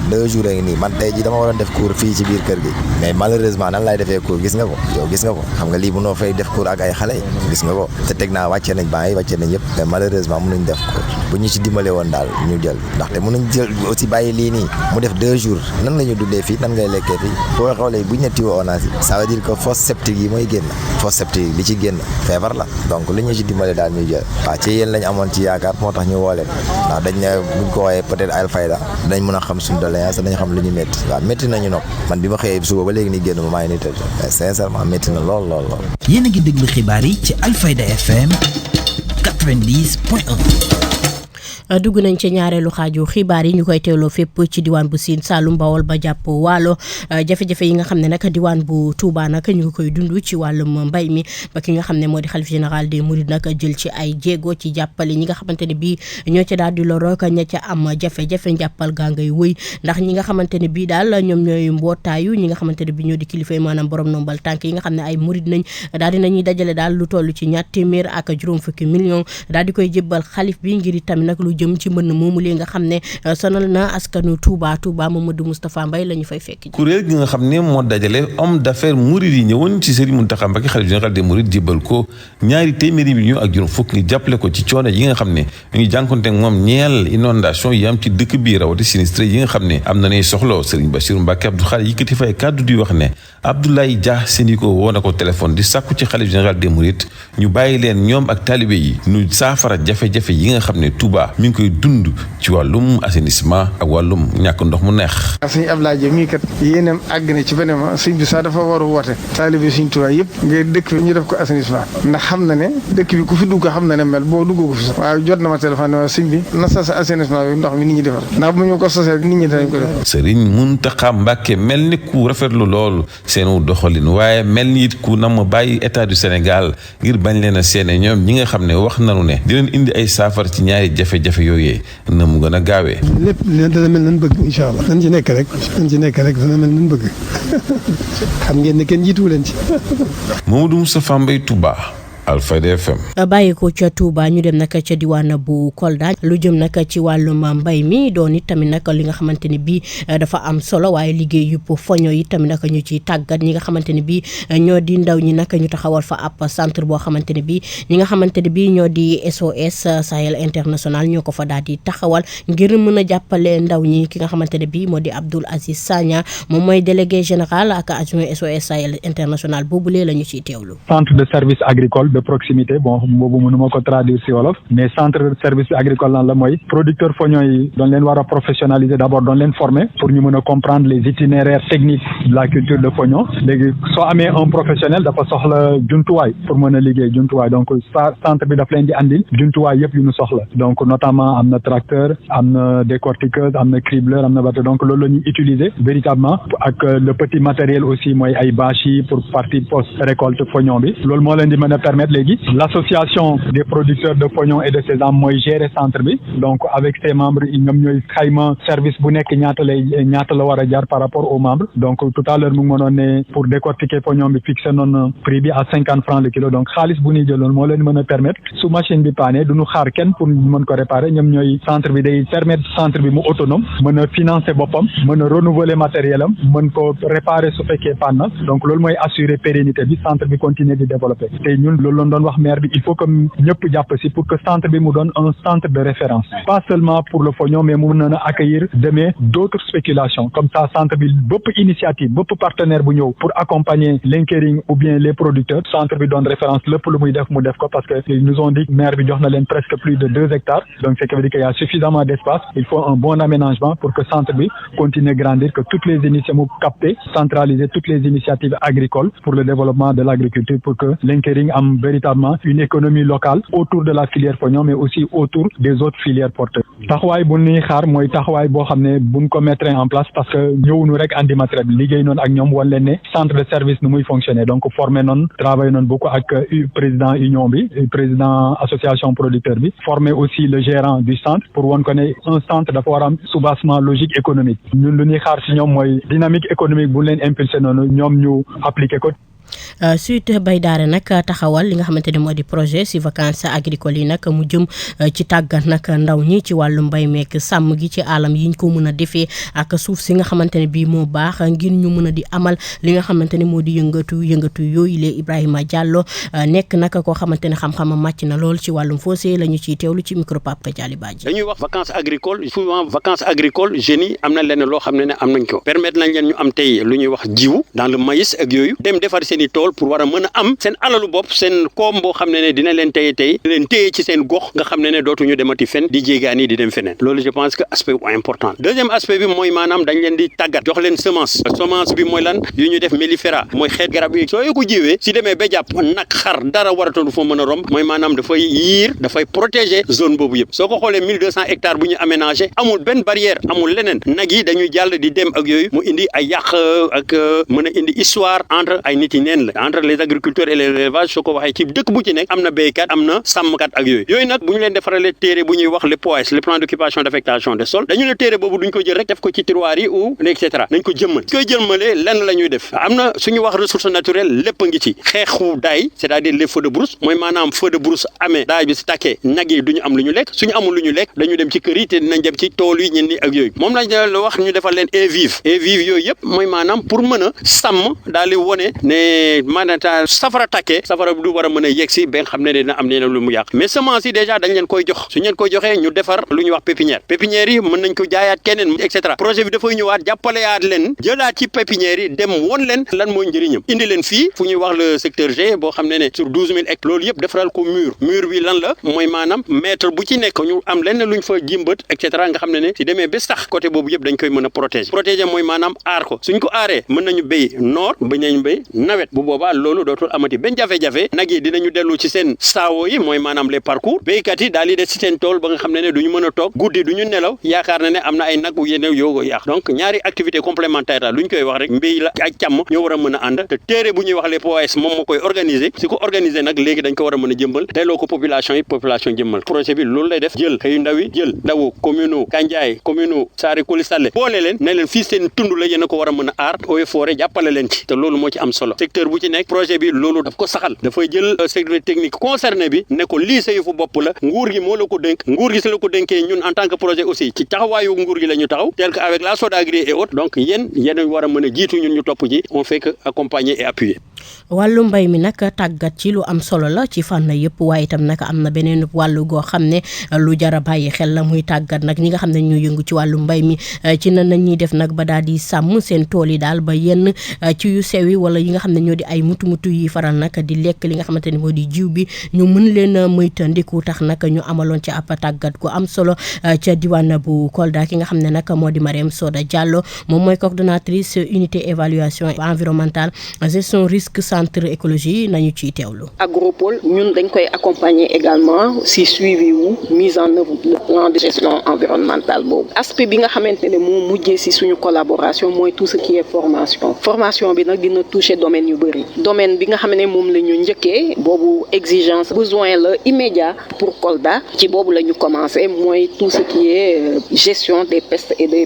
2 jours a ngi nii man tey ji dama waroon def cours fii ci biir kër gi mais malheureusement nan laay defee cours gis nga ko yow gis nga ko xam nga lii mënoo fay def cours ak ay xale gis nga ko te teg naa wàccee nañ baa yi wàccee nañ yëpp mais malheureusement mënuñ def cours bu ñu ci dimbale woon daal ñu jël ndaxte mënuñ jël aussi bàyyi lii nii mu def 2 jours nan la ñu dundee fii nan ngay lekkee fii boo xoolee bu ñu ne tuyau ONAS yi ça veut dire que fosse septique yi mooy génn fosse septique yi li ci génn feebar la donc li ñu ci dimbale daal ñu jël waaw ci yéen lañ amoon ci yaakaar moo tax ñu woo leen ndax dañ ne buñ ko wooyee peut-être Alfayda dañ mën a xam suñu doléance dañ xam lu ñu métti waaw métti nañu nag man bi ma xëyee suba ba léegi nii génn ma maa ngi nii tëdd sincèrement métti na lool. yéen a ngi déglu xibaar yi ci Alfayda FM 90.1. dugg nañ ci ñaareelu xaaju xibaar yi ñu koy teewloo fépp ci diwaan bu Sine Saalum Bawol ba jàpp Waalo jafe-jafe yi nga xam ne nag diwaan bu Touba nag ñu ngi koy dund ci wàllum mbay mi ba ki nga xam ne moo di xalif général des Mourides nag jël ci ay jéego ci jàppale ñi nga xamante ne bii ñoo ca daal di loro ka ña ca am jafe-jafe njàppal gaa ngay wëy ndax ñi nga xamante ne bii daal ñoom ñooy mbootaayu ñi nga xamante ne bii ñoo di kilifa yi maanaam borom nombal tànk yi nga xam ne ay murid nañ daal di nañuy dajale daal lu toll ci 250 millions daal di koy jébbal xalif bi ngir itam nag lu jëm ci mbënn moomu li nga xam ne sonal na askanu Touba Mamadou Moustapha Mbaye la ñu fay fekk. kuréel gi nga xam ne moo dajale homme d'affaires murid yi ñëwoon ci Serigne Mountakha Mbacké xalif général des Mourides jébbal ko 200 millions ak juróom fukk ngir jàppale ko ci coono yi nga xam ne ñu ngi jànkonte ak moom ñeel inondation yi am ci dëkk bi rawati sinistre yi nga xam ne am na nay soxla Serigne Bassirou Mbacké Abdou Khadre yëkkati fay kàddu di wax ne Abdoulaye Dia Séniko woo na ko téléphone di sàkku ci xalif général des Mourides ñu bàyyi leen ñoom ak talibé yi ñu saafara jafe-jafe yi nga xam ne Touba mi ngi koy dund ci wàllum assainissement ak wàllum ñàkk ndox mu neex. sëñ Abdoulaye Dia mii kat yéenam àgg na ci beneen ma sëñ bi sax dafa war a woote talibé sëñ Touba yëpp ngir dëkk bi ñu def ko assainissement ndax xam na ne dëkk bi ku fi dugg xam na ne mel boo duggoo ko fi sax waaye jot na ma téléphone ne ma sëñ bi na sa assainissement bi ndox mi nit ñi defar ndax bu ñu ko sosee nit ñi danañ ko def. Serigne Mountakha Mbacké mel ni ku rafetlu loolu seenu doxalin waaye mel ni it ku nam bàyyi état du Sénégal ngir bañ leen a seene ñoom ñi nga xam ne wax nanu ne di leen indi ay saafara ci ñaari jafe-jafe yooyee na mu gën a gaawee. lépp dana mel nan bëgg incha allah nan ci nekk rek dana mel nan bëgg xam ngeen ne kenn jiituwu leen ci. Mamadou Moustapha Mbaye Touba Alfayda FM. bàyyi ko ca Touba ñu dem nag ca diwaan bu Kolda lu jëm nag ci wàllum mbay mi doon it tamit nag li nga xamante ne bii dafa am solo waaye liggéey yëpp foño yi tamit nag ñu ci tàggat ñi nga xamante ne bii ñoo di ndaw ñi nag ñu taxawal fa ab centre boo xamante ne bii ñi nga xamante ne bii ñoo di SOS Sahel International ñoo ko fa daal di taxawal ngir mën a jàppale ndaw ñi ki nga xamante ne bii moo di Abdoul Aziz Sagna moom mooy délégué général ak adjoint SOS Sahel International boobulee la ñu ciy teewlu. centre de service agricole de proximité bon boobu mënuma ko traduire ci wolof mais centre de service agricole lan la mooy producteur foño yi doon leen war a professionnaliser d'abord doon leen former pour ñu mën a comprendre les itinéraires techniques de la culture de foño léegi soo amee un professionnel dafa soxla jumtuwaay pour mën a liggéey jumtuwaay donc centre bi daf leen di andil jumtuwaay yëpp yu ñu soxla donc notamment am na tracteur am na décortiqueuse am na cribleur am na bateau donc loolu la ñuy utiliser véritablement ak le petit matériel aussi mooy ay bâches yi pour partie post récolte foño bi loolu moo leen di mën a permettre léegi l'association des producteurs de foñon et de sésame mooy gérer centre bi donc avec ses membres ñoom ñooy xayma service bu nekk ñaata la war a jar par rapport aux membres donc tout à l'heure mu ngi mënoon ne pour décortiquer foñon bi fixé noonu prix bi à 50 francs le kilo donc xaalis bu ñuy jëloon moo leen mën a permettre su machine bi paane duñu xaar kenn pour mën ko réparer ñoom ñooy centre bi day permettre centre bi mu autonome mën a financer boppam mën a renouveler matériel am mën ko réparer su fekkee panne donc loolu mooy assurer pérennité bi centre bi continuer di développer te ñun loolu doon wax maire bi il faut que ñëpp jàpp si pour que centre bi mu doon un centre de référence pas seulement pour le foñon mais mu mën a accueillir demain d'autres spéculations comme ça centre bi bépp initiative bépp partenaire bu ñëw pour accompagner l'enquêring ou bien les producteurs centre bi doon référence lépp lu muy def mu def ko parce que ils nous ont dit maire bi jox na leen presque plus de 2 hectares donc c'est que veut dire qu'il y a suffisamment d'espace il faut un bon aménagement pour que centre bi continue grandir que toutes les initiatives mu capter centraliser toutes les initiatives agricoles pour le développement de l'agriculture pour que l'enquêring am véritablement une économie locale autour de la filière foño mais aussi autour des autres filières porteuses. taxawaay bu ñuy xaar mooy taxawaay boo xam ne buñ ko mettre en place parce que ñëwuñu rek andi matériel bi liggéey noonu ak ñoom wan leen ne centre de service nu muy fonctionner donc formé noonu travail noonu beaucoup ak président union bi président association producteur bi formé aussi le gérant du centre pour wan ko ne un centre dafa war a am soubassement logique économique ñun lu ñuy xaar ci ñoom mooy dynamique économique bu leen impulsé noonu ñoom ñu appliqué ko. Sud Bay Daara nag taxawal li nga xamante ne moo di projet si vacances agricoles yi nag mu jëm ci tàggat nag ndaw ñi ci wàllu mbay meek sàmm gi ci alam yi ñu ko mën a defee ak suuf si nga xamante ne bii moo baax ngir ñu mën a di amal li nga xamante ne moo di yëngatu yooyu lee Ibrahima Diallo nekk nag koo xamante ne xam-xamam màcc na lool ci wàllum fossé la ñu ciy teewlu ci micro Papa Dialli Badji. dañuy wax vacances agricoles souvent vacances agricoles jeunes yi am na lenn loo xam ne am nañ ko permettre nañ leen ñu am tey lu ñuy wax jiwu dans le maïs ak yooyu dem defar seen i tool pour war a mën a am seen alalu bopp seen koom boo xam ne dina leen téye di leen téye ci seen gox nga xam ne dootuñu demati fen di jéegaani di dem feneen loolu je pense que aspect bu important deuxième aspect bi mooy maanaam dañ leen di tàggat jox leen semence bi mooy lan yu ñu def mellifera mooy xeet garab yi soo ko jiwee si demee ba jàpp nag xar dara waratoon foo mën a romb mooy maanaam dafay yiir dafay protéger zone boobu yëpp soo ko xoolee 1200 hectares bu ñu aménagé amul benn barrière amul leneen nag yi dañuy jàll di dem ak yooyu mu indi ay yàq ak mën a indi histoire entre ay nit yi neen la entre les agriculteurs et l'élevage soo ko waxee ci dëkk bu ci nekk am na béykat am na sàmmkat ak yooyu nag bu ñu leen defaralee téere bu ñuy wax le POAS le plan d'occupation d'affectation des sols dañu ne téere boobu duñ ko jël rek def ko ci tiroir yi ou et cetera nañ ko jëmmal koy jëmmalee lenn la ñuy def am na suñu wax ressource naturelle lépp a ngi ci xeexu daay c'est-à-dire les feux de brousse mooy maanaam feu de brousse amee daay bi si tàkkee nag yi duñu am lu ñu lekk suñu amul lu ñu lekk dañu dem ci kër yi te dinañ dem ci tool yi ñen ni ak yooyu moom lañ la wax ñu defal leen eaux vives yooyu yëpp mooy maanaam pour mën a sàmm daal di wone ne maanaam safara tàkkee safara du war a mën a yegg si ba nga xam ne dina am nee na lu mu yàq mais semence yi déjà dañ leen koy jox suñ leen koy joxee ñu defar lu ñuy wax pépinière yi mën nañ ko jaayaat keneen et cetera projet bi dafay ñëwaat jàppaleyaat leen jëlaat ci pépinière yi dem won leen lan mooy njëriñam indi leen fii fu ñuy wax le secteur G boo xam ne sur 12 000 hectares loolu yëpp defaral ko mur bi lan la mooy maanaam mètre bu ci nekk ñu am lenn luñ fa jimbat et cetera nga xam ne si demee ba sax côté boobu yëpp dañ koy mën a protéger mooy maanaam aar ko suñ ko aaree mën nañu béy noor bañ nañu béy nawet bu boobaa loolu dootul amati benn jafe-jafe nag yi dinañu dellu ci seen saawo yi mooy maanaam les parcours béykat yi daal di des ci seen tool ba nga xam ne duñu mën a toog guddi duñu nelaw yaakaar na ne am na ay nag bu yeneen yoo yàq donc ñaari activité complémentaire la lu ñu koy wax rek mbéy la ak càmm ñoo war a mën a ànd te téere bu ñuy wax les POAS moom moo koy organiser si ko organiser nag léegi dañ ko war a mën a jëmbal delloo ko population jëmmal projet bi loolu lay def jël xëyu ndaw yi jël ndawu commune Kandiaye commune Saare Kuli Sallé boole leen ne leen fii seen tund la yéen a ko war a mën a aar eaux et forêt jàppale leen ci te loolu moo ci am solo secteur bu ci nekk projet bi loolu daf ko saxal dafay jël secteur technique concerné bi ne ko lii sa yëfu bopp la nguur gi moo la ko dénk nguur gi si la ko dénkee ñun en tant que projet aussi ci taxawaayu nguur gi la ñu taxaw tel que avec la SODAGRI et autres donc yéen war a mën a jiitu ñun ñu topp ji on fait que accompagner et appuyer. wàllu mbay mi nag tàggat ci lu am solo la ci fànn yëpp waaye itam nag am na beneen wàllu goo xam ne lu jar a bàyyi xel la muy tàggat nag ñi nga xam ne ñoo yëngu ci wàllu mbay mi ci nan nañ ñuy def nag ba daal di sàmm seen tool yi daal ba yenn ci yu sew yi wala yi nga xam ne ñoo di ay mutu yi faral nag di lekk li nga xamante ne moo di jiw bi ñu mën leen moytandiku tax nag ñu amaloon ci ab tàggat gu am solo ca diwaan bu Kolda ki nga xam ne nag moo di Mariam Soda Diallo moom mooy coordonnatrice unité évaluation environnementale gestion risque centre écologie nañu ciy teewlu. Agropole ñun dañ koy accompagner également si suivi wu mise en œuvre le plan de gestion environnementale boobu aspect bi nga xamante ne moo mujjee si suñu collaboration mooy tout ce qui est formation bi nag dina toucher domaine yu bëri domaine bi nga xam ne moom la ñu njëkkee boobu exigence besoin la immédiat pour Kolda ci boobu la ñu commencé mooy tout ce qui est gestion des pestes et des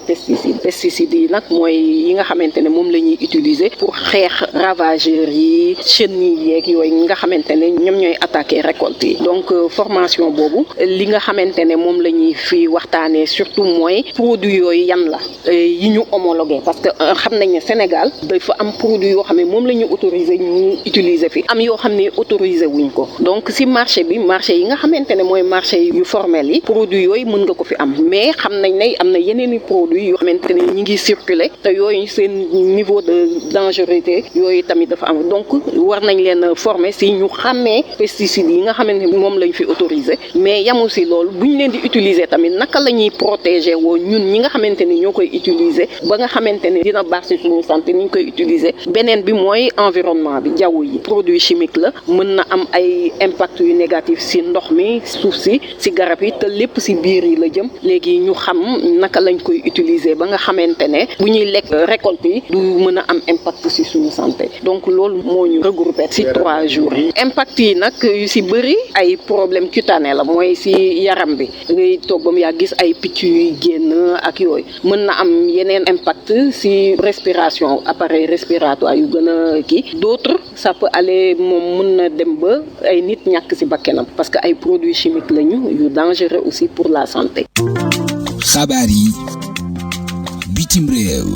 pesticides yi nag mooy yi nga xamante ne moom la ñuy utiliser pour xeex ravageurs yi chenilles yeeg yooyu nga xamante ne ñoom ñooy attaquer récolte yi donc formation boobu li nga xamante ne moom la ñuy fi waxtaanee surtout mooy produits yooyu yan la yi ñu homologué parce que xam nañ ne Sénégal dafa am produit yoo xam ne moom la ñu autorisé ñu utiliser fi am yoo xam ne autorisé wuñ ko donc si marché bi marché yi nga xamante ne mooy marché yu formel yi produits yooyu mën nga ko fi am mais xam nañ ne am na yeneen i produits yoo xamante ne ñi ngi circuler te yooyu seen niveau de dangerosité yooyu tamit dafa am bi donc war nañ leen former si ñu xàmmee pesticides yi nga xamante ni moom lañ fi autorisé mais yamu si loolu bu ñu leen di utiliser tamit naka la ñuy protéger woo ñun ñi nga xamante ni ñoo koy utiliser ba nga xamante ni dina baax si suñu santé ni ñu koy utiliser beneen bi mooy environnement bi jaww yi produit chimique la mën na am ay impact yu négatif si ndox mi suuf si garab yi te lépp si biir yi la jëm léegi ñu xam naka lañ koy utiliser ba nga xamante ne bu ñuy lekk récolte yi du mën a am impact si suñu santé donc loolu moo ñu regroupé si 3 jours impact yi nag yu si bëri ay problème cutané la mooy si yaram bi ngay toog ba mu yaa gis ay picc yuy génn ak yooyu mën na am yeneen impact si respiration appareil respiratoire yu gën a kii d'autres ça peut aller moom mën na dem ba ay nit ñàkk si bakkanam parce que ay produits chimiques lañu yu dangereux aussi pour la santé. xabaar yi bitim réew.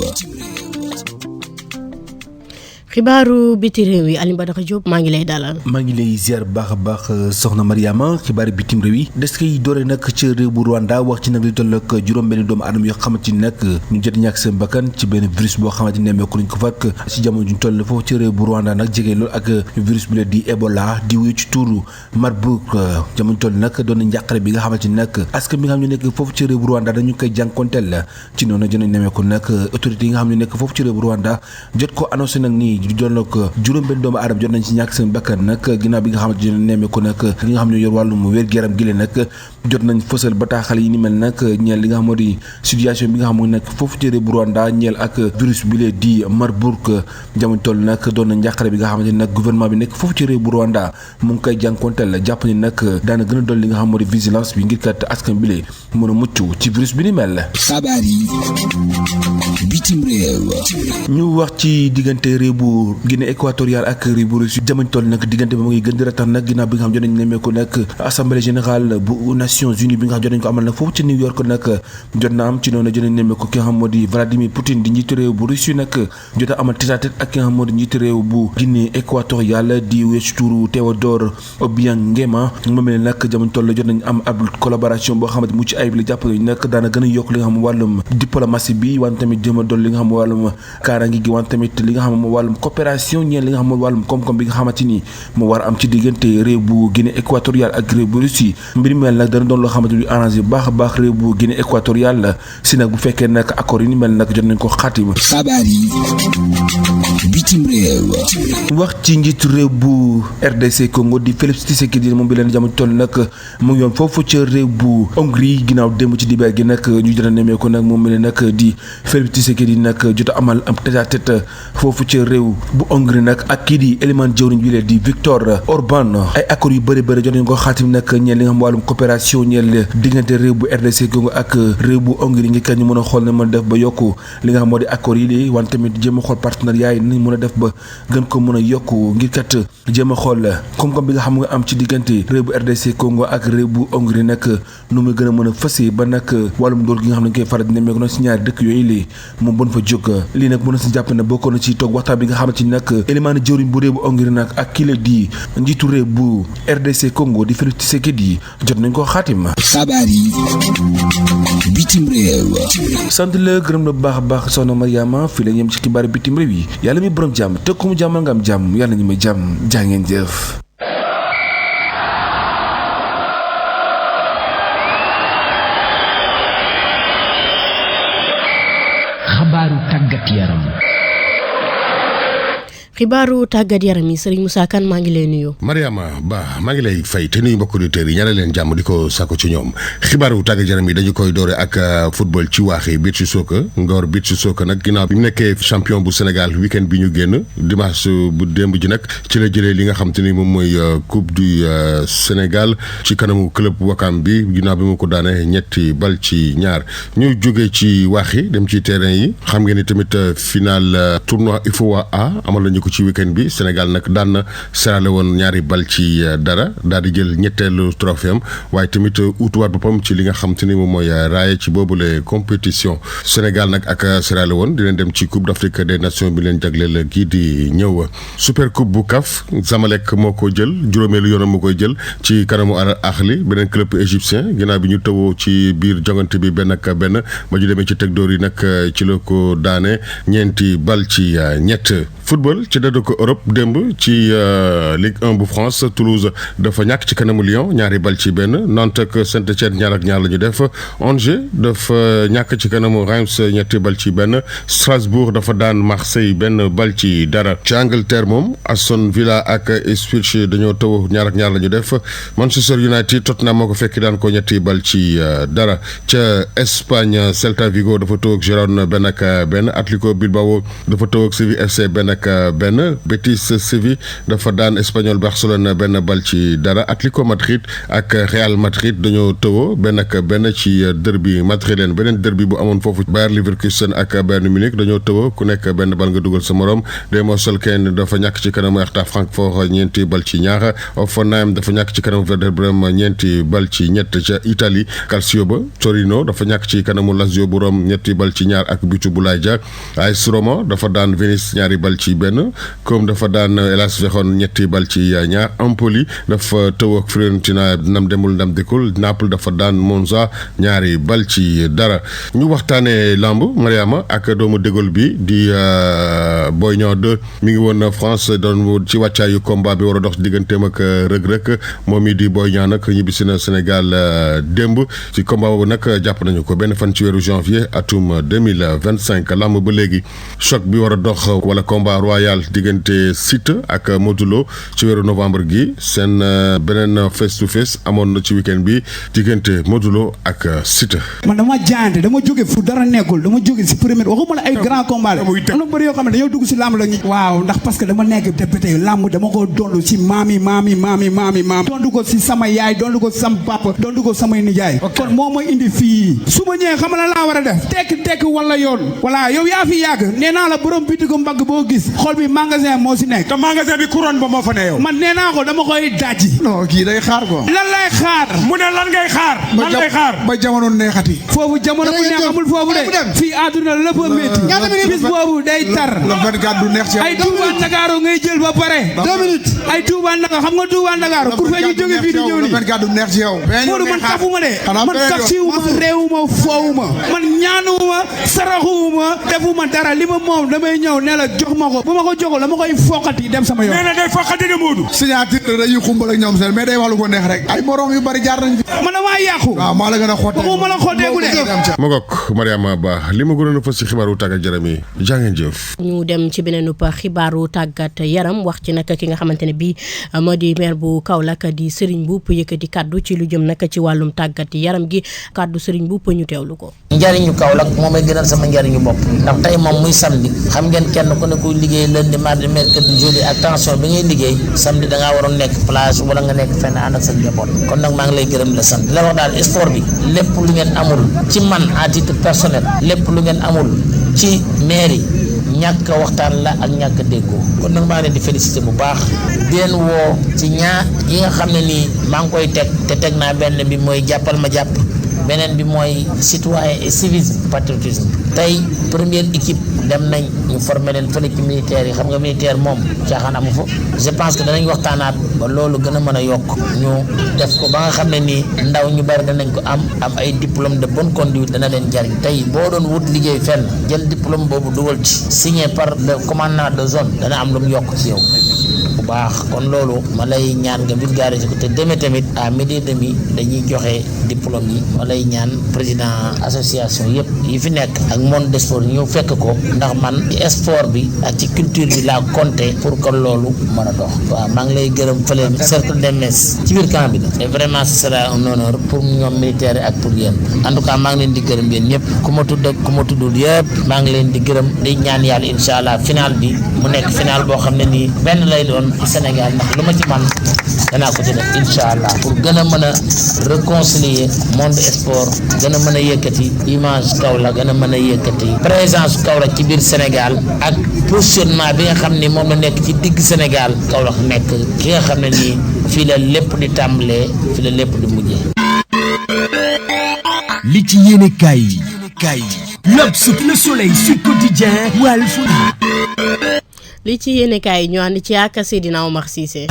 xibaaru biti réew yi Alioune Badara Diop maa ngi lay dalal. maa ngi lay ziar baax a baax soxna Mariama xibaaru bitim réew yi des koy doore nag ci réew bu Rwanda wax ci nag li toll ak juróom-benn doomu aadama yoo xamante ni nag ñu jot ñàkk seen bakkan ci benn virus boo xamante ni nemmeeku nañ ko fakk ci jamono ju ñu toll foofu ci réew bu Rwanda nag jege loolu ak virus bi la di Ebola di wuyu ci tuuru Marburg jamono toll nag doon na njàqare bi nga xamante ni nag askan bi nga xam ne nekk foofu ci réew bu Rwanda dañu koy jànkonteel ci noonu dinañ nemmeeku nag autorités yi nga xam ne nekk foofu ci réew bu Rwanda jot ko annoncé nag nii di doon ko juróom-benn doomu aadama jot nañ ci ñàkk seen bakkan nag ginnaaw bi nga xamante ne nemmeeku nag li nga xam ne yor wàllum wér-gu-yaram gi leen nag jot nañ fësal bataaxal yi ni mel nag ñeel li nga xam moo di situation bi nga xam moo nekk foofu ci réew bu Rwanda ñeel ak virus bi lee di Marburg jamono toll nag doon na njàqare bi nga xamante ne nag gouvernement bi nekk foofu ci réew bu Rwanda mu ngi koy jànkonteel jàpp ni nag daana gën a doon li nga xam moo di vigilance bi ngir kat askan bi lee mën a mucc ci virus bi ni mel. xabaar yi bitim réew. ñu wax ci diggante réew bu Guinée équatoriale ak réew bu Russie jamono toll nag diggante bi mu ngi gën di ratax nag ginnaaw bi nga xam jot nañ nemmeeku nag assemblée générale bu Nations Unies bi nga xam jot nañ ko amal nag foofu ci New York nag jot na am ci noonu jot nañ nemmeeku ki nga xam moo di Vladimir Poutine di njiitu réew bu Russie nag jot a amal tête-à-tête ak ki nga xam moo di njiitu réew bu Guinée équatoriale di weesu turu Théodore Obiang Nguema moom ne nag jamono toll jot nañ am ab collaboration boo xamante mu ci ayib la jàpp nag daana gën a yokk li nga xam wàllum diplomatie bi wante tamit jëm a dool li nga xam wàllum kaaraange gi wante tamit li nga xam moo wàllum coopération ñeel li nga xam moo wàllum koom-koom bi nga xamante ni moo war a am ci diggante réew bu Guinée équatoriale ak réew bu Russie mbir mi mel nag dana doon loo xamante ni arrangé bu baax a baax réew bu Guinée équatoriale si nag bu fekkee nag accord yi ni mel nag jot nañ ko xaatim. xabaar yi bitim réew. wax ci njiitu réew bu RDC Congo di Félix Tshisekedi moom bi leen jamono toll nag mu ngi yoon foofu ca réew bu Hongrie ginnaaw démb ci dibeer gi nag ñu jot a nemmeeku nag moom mel nag di Félix Tshisekedi nag jot a amal am tête-à-tête foofu ca réew bu Hongrie nag ak kii di élément jëwriñ bi lee di Viktor Orban ay accords yu bëri bëri jot nañ ko xaatim nag ñeel li nga xam wàllum coopération ñeel diggante réew bu RDC Congo ak réew bu Hongrie ngir kat ñu mën a xool ne mën a def ba yokku li nga xam moo di accords yi lii wante tamit jéem a xool partenariat yi nañ mën a def ba gën ko mën a yokku ngir kat jéem a xool koom-koom bi nga xam nga am ci diggante réew bu RDC Congo ak réew bu Hongrie nag nu muy gën a mën a fësee ba nag wàllum ndóol gi nga xam ne koy faral di nemmeeku nag si ñaari dëkk yooyu lii moom bon fa jóg lii nag mën na si jàpp ne bokkoon na ci toog waxtaan bi nga xamante ni nag élément jëwriñ bu réew bu Hongrie nag ak kii la di njiitu réew bu RDC Congo di Félix Tshisekedi jot nañ ko xaatim. xabaar yi bitim réew. sant la gërëm la baax a baax soxna Mariama fii la ñem ci xibaar bitim réew yi yàlla mi borom jàmm te ku mu jàmmal nga am jàmm yàlla ñu may jàmm jaa ngeen jëf. xabaaru tàggat yaram. xibaaru tàggat yaram yi Serigne Moussa Kane maa ngi lay nuyu. Mariama Ba maa ngi lay fay te nuyu mbokk auditeurs yi ñaanal leen jàmm di ko sàkku ci ñoom xibaaru tàggat yaram yi dañu koy doore ak football ci waaxi beach soccer Ngor beach soccer nag ginnaaw bi mu nekkee champion bu Sénégal week-end bi ñu génn dimanche bu démb ji nag ci la jëlee li nga xam te ni moom mooy coupe du Sénégal ci kanamu club Wakam bi ginnaaw bi mu ko daane ñetti bal ci ñaar ñu jógee ci waaxi dem ci terrain yi xam ngeen ni tamit final tournoi UFOA A amal nañu ci week-end bi Sénégal nag daan na Sierra Leone ñaari bal ci dara daal di jël ñetteelu trophée am waaye tamit utuwaat boppam ci li nga xam te ni moom mooy raaye ci boobule compétition Sénégal nag ak Sierra Leone di leen dem ci Coupe d'Afrique des Nations bi leen jagleel kii di ñëw Super Coupe bu CAF Zamalek moo ko jël juróomeelu yoonam moo koy jël ci kanamu Al Ahly beneen club égyptien ginnaaw bi ñu tawoo ci biir jongante bi benn ak benn ba ñu demee ci teg dóor yi nag ci la ko daane ñeenti bal ci ñett football ci dëddu ko Europe démb ci Ligue 1 bu France Toulouse dafa ñàkk ci kanamu Lyon 2-1 Nantes ak Saint-Étienne 2-2 la ñu def Angers dafa ñàkk ci kanamu Reims 3-1 Strasbourg dafa daan Marseille 1-0 ci Angleterre moom Aston Villa ak Ipswich dañoo taw 2-2 la ñu def Manchester United Tottenham moo ko fekk daan ko 3-0 ca Espagne Celta Vigo dafa taw ak Girona 1-1 Atlético Bilbao dafa taw ak Séville FC 1-1 Betis Séville dafa daan Espanyol Barcelone 1-0 Atlético Madrid ak Real Madrid dañoo tawoo 1-1 ci derby madrilène beneen derby bu amoon foofu Bayer Leverkusen ak Bayern Munich dañoo tawoo ku nekk benn bal nga dugal sa morom Dynamo Kane dafa ñàkk ci kanamu Hertha Francfort 2-2 Hoffenheim dafa ñàkk ci kanamu Werder Bremen 2-3 ca Italie Calcio ba Torino dafa ñàkk ci kanamu Lazio bu Rome 2-2 ak butu Boulaye Dia AS Roma dafa daan Venise 2-1 Comme dafa daan Hellas Vérone 2-2 Empoli dafa tëw ak Fiorentina ndam demul ndam dikkul Naples dafa daan Monza 2-0 ñu waxtaanee lamb Mariama ak doomu dégol bi di Boy Niang 2 mi ngi woon France doon ci wàccaayu combat bi war a dox digganteem ak rëg-rëg moom mi di Boy Niang nag ñibbisi na Sénégal démb ci combat boobu nag jàpp nañu ko benn fan ci weeru janvier atum 2025 lamb ba léegi choc bi war a dox wala combat royal diggante Siteu ak Modou Lo ci weeru novembre gi seen beneen face to face amoon na ci weekend bi diggante Modou Lo ak Siteu. man dama jaayante dama jóge fu dara nekkul dama jóge si premier waxuma la ay grand combat la am na bëri yoo xam ne dañoo dugg si lamb la ñu waaw ndax parce que dama nekk député lamb dama ko dondu si maam dondu ko si sama yaay dondu ko si sama papa dondu ko samay nijaay kon moo ma indi fii su ma ñëwee xam la laa war a def tekk wala yoon voilà yow yaa fi yàgg nee naa la borom bitigu mbagg boo gis xol bi magasin moo si nekk te magasin bi couronne ba moo fa ne yow man nee naa ko dama koy dajji non kii day xaar ko lan lay xaar mu ne lan ngay xaar ba jamono neexati foofu jamono bu neex amul foofu de fii àdduna lépp a métti bis boobu day tar le 24 du neex ci ay Touba Ndakaaru ngay jël ba pare 2 minutes ay Touba Ndakaaru xam nga Touba Ndakaaru pour fe ñu jóge fii di ñëw ni le 24 du neex ci yow Modou man tafuma de man taxiwuma réewuma foowuma man ñaanuwuma saraxuwuma defuma dara li ma moom damay ñëw ne la jox ma ko bu ma ko joxul dama koy foqati dem sama yoon mais na day foqati de Modou signature dañuy xumbal ak ñoom seen mais day wax lu ko neex rek ay morom yu bari jaar nañ fi man damaa yàqu waaw maa la gën a xotte waxuma la xotteeku de ma gok Mariama Ba li ma gënoon a fës ci xibaaru tàggat yaram yi jàngeen jëf ñu dem ci beneen xibaaru tàggat yaram wax ci nag ki nga xamante ne bii moo di maire bu Kaolack di Serigne Mboup yëkkati kaddu ci lu jëm nag ci wàllum tàggat yaram gi kaddu Serigne Mboup ñu teewlu ko. njariñu Kaolack moom may gënal sama njariñu bopp ndax tey moom muy samedi xam ngeen kenn ku ne kuy liggéey lundi mardi mercredi jeudi ak tension bi ngay liggéey samedi da ngaa waroon nekk plage wala nga nekk fenn ànd ak sa njaboot kon nag maa ngi lay gërëm la sant la wax daal sport bi lépp lu ngeen amul ci man à titre personnel lépp lu ngeen amul ci mairie ñàkk waxtaan la ak ñàkk déggoo kon nag maa ngi leen di félicité bu baax di leen woo ci ñaar yi nga xam ne nii maa ngi koy teg naa benn bi mooy jàppal ma jàpp beneen bi mooy citoyen et civisme patriotisme tey première équipe dem nañ ñu former leen fële ci militaire yi xam nga militaire moom caaxaan amu fa je pense que danañ waxtaanaat ba loolu gën a mën a yokk ñu def ko ba nga xam ne nii ndaw ñu bari danañ ko am ay diplôme de bonne conduite dana leen jariñ tey boo doon wut liggéey fenn jël diplôme boobu dugal ci signé par le commandant de zone dana am lu mu yokk ci yow bu baax kon loolu ma lay ñaan nga vulgariser ko te demee tamit à midi et demi dañuy joxe diplôme yi ma lay ñaan président association yëpp yi fi nekk ak monde des sports ñëw fekk ko ndax man ci sport bi ak ci culture bi laa compté pour que loolu mën a dox waaw maa ngi lay gërëm fële cercle des messes ci biir camp bi la et vraiment ce sera un honneur pour ñoom militaires ak pour yéen en tout cas maa ngi leen di gërëm yéen ñëpp ku ma tudd ak ku ma tuddul yëpp maa ngi leen di gërëm di ñaan yàlla incha allah final bi mu nekk final boo xam ne nii benn lay doon Sénégal ndax lu ma ci man danaa ko ci def incha allah pour gën a mën a réconcilier monde sport gën a mën a yëkkati image Kaolack gën a mën a yëkkati présence Kaolack ci biir Sénégal ak positionnement bi nga xam ni moom la nekk ci digg Sénégal Kaolack nekk ki nga xam ne nii fii la lépp di tàmbalee fii la lépp di mujjee. li ci yéene kaay L'Obs, Le Soleil, Sud Quotidien, Walf. li ci yéene kaay ñu ànd ci ak Seydina Omar Cissé.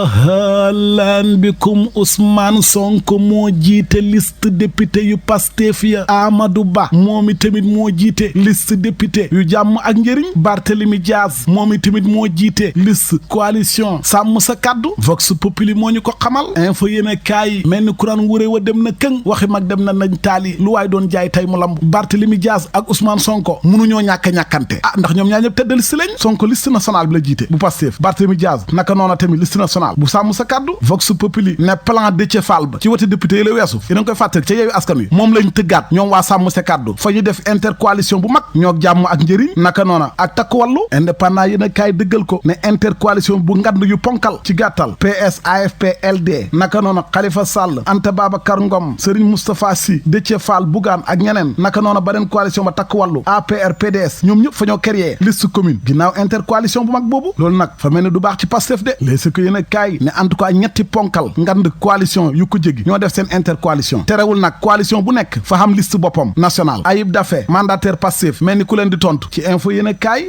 lan bikum Ousmane Sonko moo jiite liste député yu Pastef ya Amadou Ba moom itamit moo jiite liste député yu jàmm ak njëriñ Barthélemy Diaz moom itamit moo jiite liste coalition sàmm sa kàddu Vox Populi moo ñu ko xamal info yéene kaay mel ni kuraan wuré wa dem na këng waxi mag dem na nañ taali lu waay doon jaay tey mu lamb Barthélemy Diaz ak Ousmane Sonko mënuñoo ñàkkante ndax ñoom ñaar ñëpp tëdd liste lañ Sonko liste nationale bi la jiite bu Pastef Barthélemy Diaz naka noona tamit liste nationale bu sàmm sa kàddu Vox Populi ne plan Déthié Fall ba ci wote député yi la weesu yéen a ngi koy fàttali ca yeewu askan wi moom lañ tëggaat ñoom waa sàmm sa kàddu fa ñu def intercoalition bu mag ñoo jàmm ak njëriñ naka noona ak takku wàllu indépendant yéen a kaay dëggal ko ne intercoalition bu ngand yu ponkal ci gàttal PS AFP LD naka noona Khalifa Sall Anta Babacar Ngom Serigne Moustapha Sy Déthié Fall Bougane ak ñeneen naka noona beneen coalition ba takku wàllu APR PDS ñoom ñëpp fa ñoo créé liste commune ginnaaw intercoalition bu mag boobu loolu nag fa mel ne du baax ci Pastef de léegi ko yéen a kaay ne en tout cas ñetti ponkal ngand coalition yu ko jégi ñoo def seen intercoalition terewul nag coalition bu nekk fa xam liste boppam national Ayib Daffé mandataire Pastef mel ni ku leen di tontu ci info yéen a kaay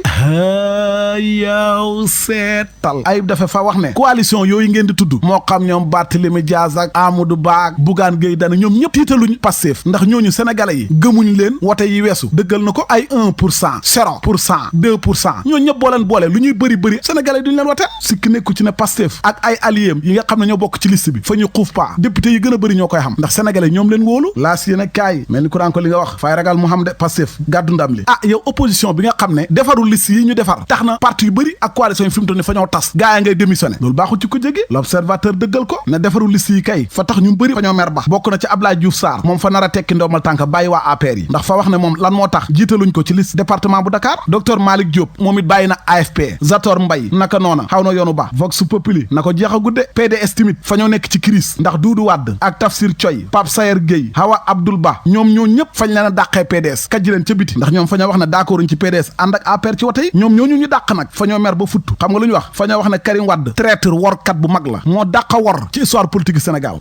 yow seetal Ayib Daffé fa wax ne coalition yooyu ngeen di tudd moo xam ñoom Barthélemy Diaz ak Amadou Ba ak Bougane Gueye Dany ñoom ñëpp tiitaluñ Pastef ndax ñooñu sénégalais yi gëmuñ leen wote yi weesu dëggal na ko ay 1% 0% 2% ñoo ñëpp boo leen boole lu ñuy bëri sénégalais duñ leen wote sikki nekku ci ne Pastef ak ay alliés yi nga xam ne ñoo bokk ci liste bi fa ñu xuuf pa député yi gën a bëri ñoo koy xam ndax sénégalais ñoom leen wóolu laas yéen a kaay mel ni kuraan ko li nga wax fay ragal mu xam de Pastef gàddu ndam li yow opposition bi nga xam ne defarul liste yi ñu defar tax na parti yu bëri ak coalition yi fi mu toll ni fa ñoo tas gaa yi ngay démissionné loolu baaxul ci ko jégi l'observateur dëggal ko ne defarul liste yi kay fa tax ñu bëri fa ñoo mer ba bokk na ci Abdoulaye Diouf Sarr moom fa nar a tekki ndomal tànk bàyyi waa APR yi ndax fa wax ne moom lan moo tax jiitaluñ ko ci liste département bu Dakar docteur Malick Diop moom it bàyyi na AFP Zator Mbaye naka noona xaw na yoonu ba Vox Populi na ko jeex a gudde PDS timit fa ñoo nekk ci crise ndax Doudou Wade ak Tafsir Thioye Pape Sayer Gueye Hawa Abdoul Ba ñoom ñoo ñëpp fañ leen a dàqee PDS kajji leen ca biti ndax ñoom fa ñoo wax ne d'accorduñ ci PDS ànd ak APR ci wote yi ñoom ñooñu ñu dàq nag fa ñoo mer ba futt xam nga lu ñu wax fa ñoo wax ne Karim Wade traître workat bu mag la moo dàq wor ci histoire politique Sénégal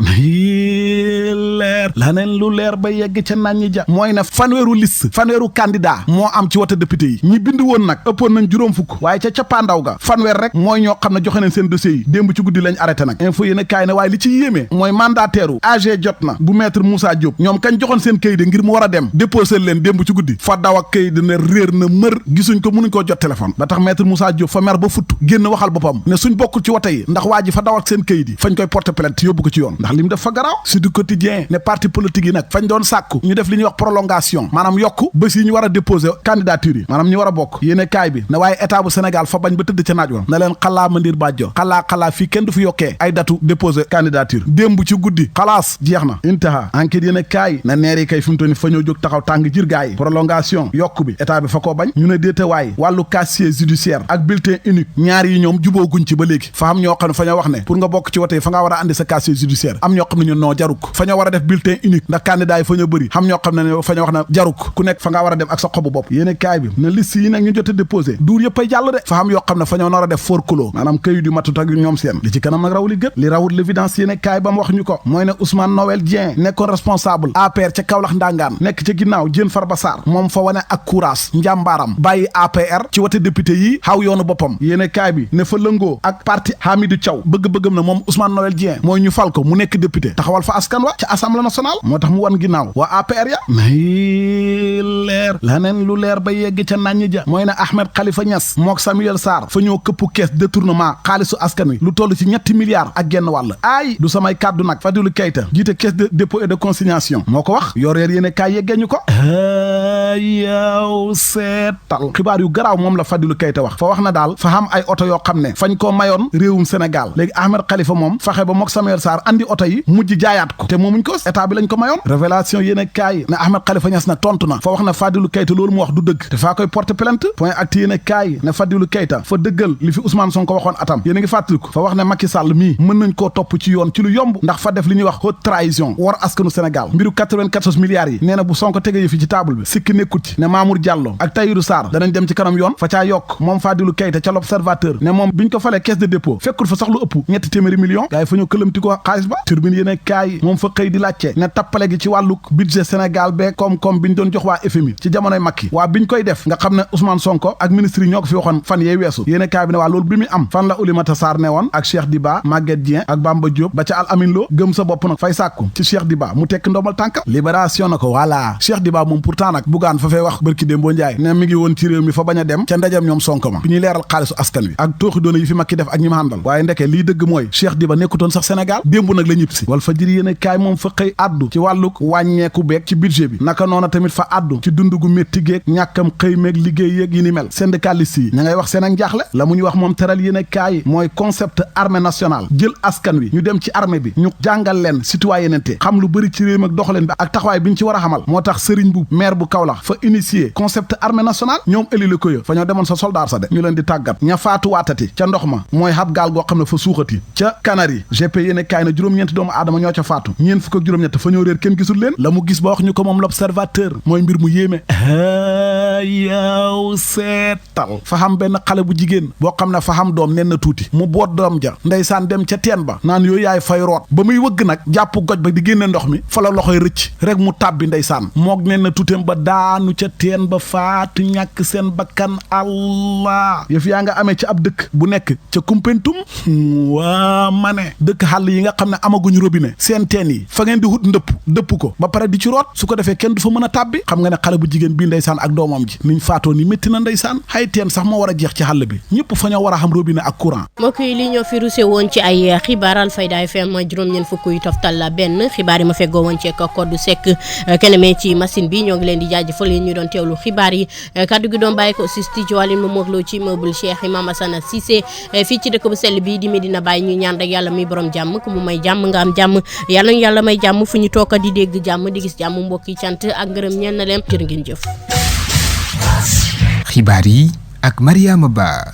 leer laneen lu leer ba yegg ca naan ñi ja mooy ne fanweeru liste fanweeru candidat moo am ci wote député yi ñi bind woon nag ëppoon nañ juróom fukk waaye ca cappaandaw ga fanweer rek mooy ñoo xam ne joxe nañ seen dossiers yi démb ci guddi lañ arrêté nag info yéen a kaay ne waaye li ci yéemee mooy mandataire u AG jot na bu maître Moussa Diop ñoom kañ joxoon seen kayit ngir mu war a dem déposé leen démb ci guddi fa daw ak kayit ne réer na mër gisuñ ko mënuñ koo jot téléphone ba tax maître Moussa Diop fa mer ba futt génn waxal boppam ne suñ bokkul ci wote yi ndax waa ji fa daw ak seen kayit yi fañ koy porter plainte yóbbu ko ci yoon ndax li mu def fa garaaw si du quotidien ne parti politique yi nag fañ doon sàkku ñu def li ñuy wax prolongation maanaam yokk bés yi ñu war a déposer candidature yi maanaam ñu war a bokk yéene kaay bi ne waaye état bu Sénégal fa bañ ba tëdd ca naaj wa na leen xalaa mandir bàjjo xalaa fii kenn du fi yokkee ay datu déposer candidature démb ci guddi xalaas jeex na intaha enquête yéene kaay na neer yi kay fi mu toll ni fa ñoo jóg taxaw tàng jir gaay yi prolongation yokk bi état bi fa koo bañ ñu ne déetewaay wàllu casier judiciaire ak bulletin unique ñaar yi ñoom jubooguñ ci ba léegi fa am ñoo xam ne fa ñoo wax ne pour nga bokk ci wote yi fa ngaa war a andi sa casier judiciaire am ñoo xam ne ñu noo jaruk fa ñoo war a def bulletin unique ndax candidat yi fa ñoo bëri xam ñoo xam ne fa ñoo wax ne jaruk ku nekk fa ngaa war a dem ak sa xobu bopp yéene kaay bi ne liste yi nag ñu jot a déposé duur yëpp ay jàll de fa xam yoo xam ne fa ñoo nar a def forclos maanaam këyit yu matut ak ñoom seen li ci kanam nag raw li gët li rawut l'évidence yéene kaay ba mu wax ñu ko mooy ne Ousmane Noël Dieng nekkoon responsable APR ca Kaolack ndangaan nekk ca ginnaaw Diène Farba Sarr moom fa wane ak courage njàmbaaram bàyyi APR ci wote député yi xaw yoonu boppam yéene kaay bi ne fa lëngoo ak parti Hamidou Thiaw bëgg-bëggam na moom Ousmane Noël Dieng mooy ñu fal ko mu nekk député taxawal fa askan wa ca assemblée nationale moo tax mu wan ginnaaw waa APR ya may leer laneen lu leer ba yegg ca naññi ja mooy ne Ahmed Khalifa Niass mook Samuel Sarr fa ñoo këpp kees détournement xaalisu askan wi lu toll ci $3 milliards ak genn wàll aay du samay kàddu nag Fadilou Keita jiite caisse de dépôt et de consignation moo ko wax yoreer yéene kaay yeggee ñu ko yow seetal xibaar yu garaaw moom la Fadilou Keita wax fa wax na daal fa xam ay oto yoo xam ne fañ koo mayoon réewum Sénégal léegi Ahmed Khalifa moom faxe ba mook Samuel Sarr andi oto yi mujj jaayaat ko te moomuñ ko état bi lañ ko mayoon révélation yéene kaay ne Ahmed Khalifa Niass na tontu na fa wax na Fadilou Keita loolu mu wax du dëgg te faa koy porter plainte point actu yéene kaay ne Fadilou Keita fa dëggal li fi Ousmane Sonko waxoon atam yéen a ngi fàttaliku fa wax ne Macky Sall mii mën nañ koo topp ci yoon ci lu yomb ndax fa def li ñuy wax haute trahison war askanu Sénégal mbiru 94 milliards yi nee na bu Sonko tegee fi ci table bi sikki nekkut ci ne Mamour Diallo ak Tahirou Sarr danañ dem ci kanam yoon fa caa yokk moom Fadilou Keita ca l'Observateur ne moom biñ ko falee caisse de dépôt fekkul fa sax lu ëpp 300 millions gars yi fa ñoo këlamti ko xaalis ba Tribune yéene kaay moom fa xëy di laajte ne tappale gi ci wàllu budget Sénégal bee koom-koom biñ doon jox waa FMI ci jamonoy Macky waa biñ koy def nga xam ne Ousmane Sonko ak ministre yi ñoo ko fi waxoon fan yee weesu yéene kaay bi ne waa loolu bi mu am fan la Oulimata Sarr ne woon ak Cheikh Diba Maguette Dieng ak Bamba Diop ba ca Al Amin Lo gëm sa bopp nag fay sàkku ci Cheikh Diba mu tekk ndomal tànka Libération na ko voilà Cheikh Diba moom pourtant nag Bougane fa fay wax bërki Dembo Ndiaye ne mi ngi woon ci réew mi fa bañ a dem ca ndajam ñoom Sonko ma bi ñuy leeral xaalisu askan wi ak tooxi doona yi fi Macky def ak ñi ma àndal waaye ndeke lii dëgg mooy Cheikh Diba nekkutoon sax Sénégal démb nag la ñib si wal fa jëri yéen kaay moom fa xëy addu ci wàlluk wàññeeku beeg ci budget bi naka noona tamit fa addu ci dund gu métti géeg ñàkkam xëy meeg liggéey yeeg yi ni mel syndicaliste yi ña ngay wax seen ak njaaxle la mu ñu wax moom teral yéen kaay mooy concept armée nationale jël askan wi ñu dem ci armée bi ñu jàngal leen citoyenneté xam lu bëri ci réew ak doxaleen bi ak taxawaay bi ñu ci war a xamal moo tax sëriñ bu maire bu Kaolack fa initier concept armée nationale ñoom éli la ko yo fa ñoo demoon sa soldat sa de ñu leen di tàggat ña faatu waatati ca ndox ma mooy xab gaal goo xam ne fa suuxati ca Canary GP yéen kaay na juróom-ñeenti doomu aadama ñoo ca faatu ñeen fukk ak juróom-ñett fa ñoo réer kenn gisul leen la mu gis ba wax ñu ko moom l'Observateur mooy mbir mu yéeme yow seetal fa xam benn xale bu jigéen boo xam ne fa xam doom nen na tuuti mu boot doom ja ndeysaan dem ca teen ba naan yooyu yaay fay root ba muy wëgg nag jàpp goj ba di génne ndox mi fa la loxoy rëcc rek mu tàbbi ndeysaan moog nen na tuuteem ba daanu ca teen ba faatu ñàkk seen bakkan allah yëf yaa nga amee ci ab dëkk bu nekk ca Kumpentum waa ma ne dëkk xàll yi nga xam ne amaguñu robinet seen teen yi fa ngeen di hut dëpp ko ba pare di ci root su ko defee kenn du fa mën a tàbbi xam nga ne xale bu jigéen bii ndeysaan ak doomam ji niñ faatoo ni métti na ndeysaan xay teen sax moo war a jeex ci xàll bi ñëpp fa ñoo war a xam robinet ak courant mbokk yi li ñoo fi ruse woon ci ay xibaar Alfayda FM juróom-ñeent fukk yu toftal la benn xibaar yi ma feggoo woon ci Codou Seck keneme ci machine bi ñoo ngi leen di jaajëfal yéen ñu doon teewlu xibaar yi kaddu gi doon bàyyi ko si studio Aline Momar Lo ci meuble Cheikh Imam Assane Cissé fii ci dëkk bu sell bi di Medina Baye ñu ñaan rek yàlla muy borom jàmm ku mu may jàmm nga am jàmm yàlla ñu yàlla may jàmm fu ñu toog di dégg jàmm di gis jàmm mbokk yi cant ak ngërëm ñeen na leen jërë ngeen jëf. xibaar yi ak Mariama Ba.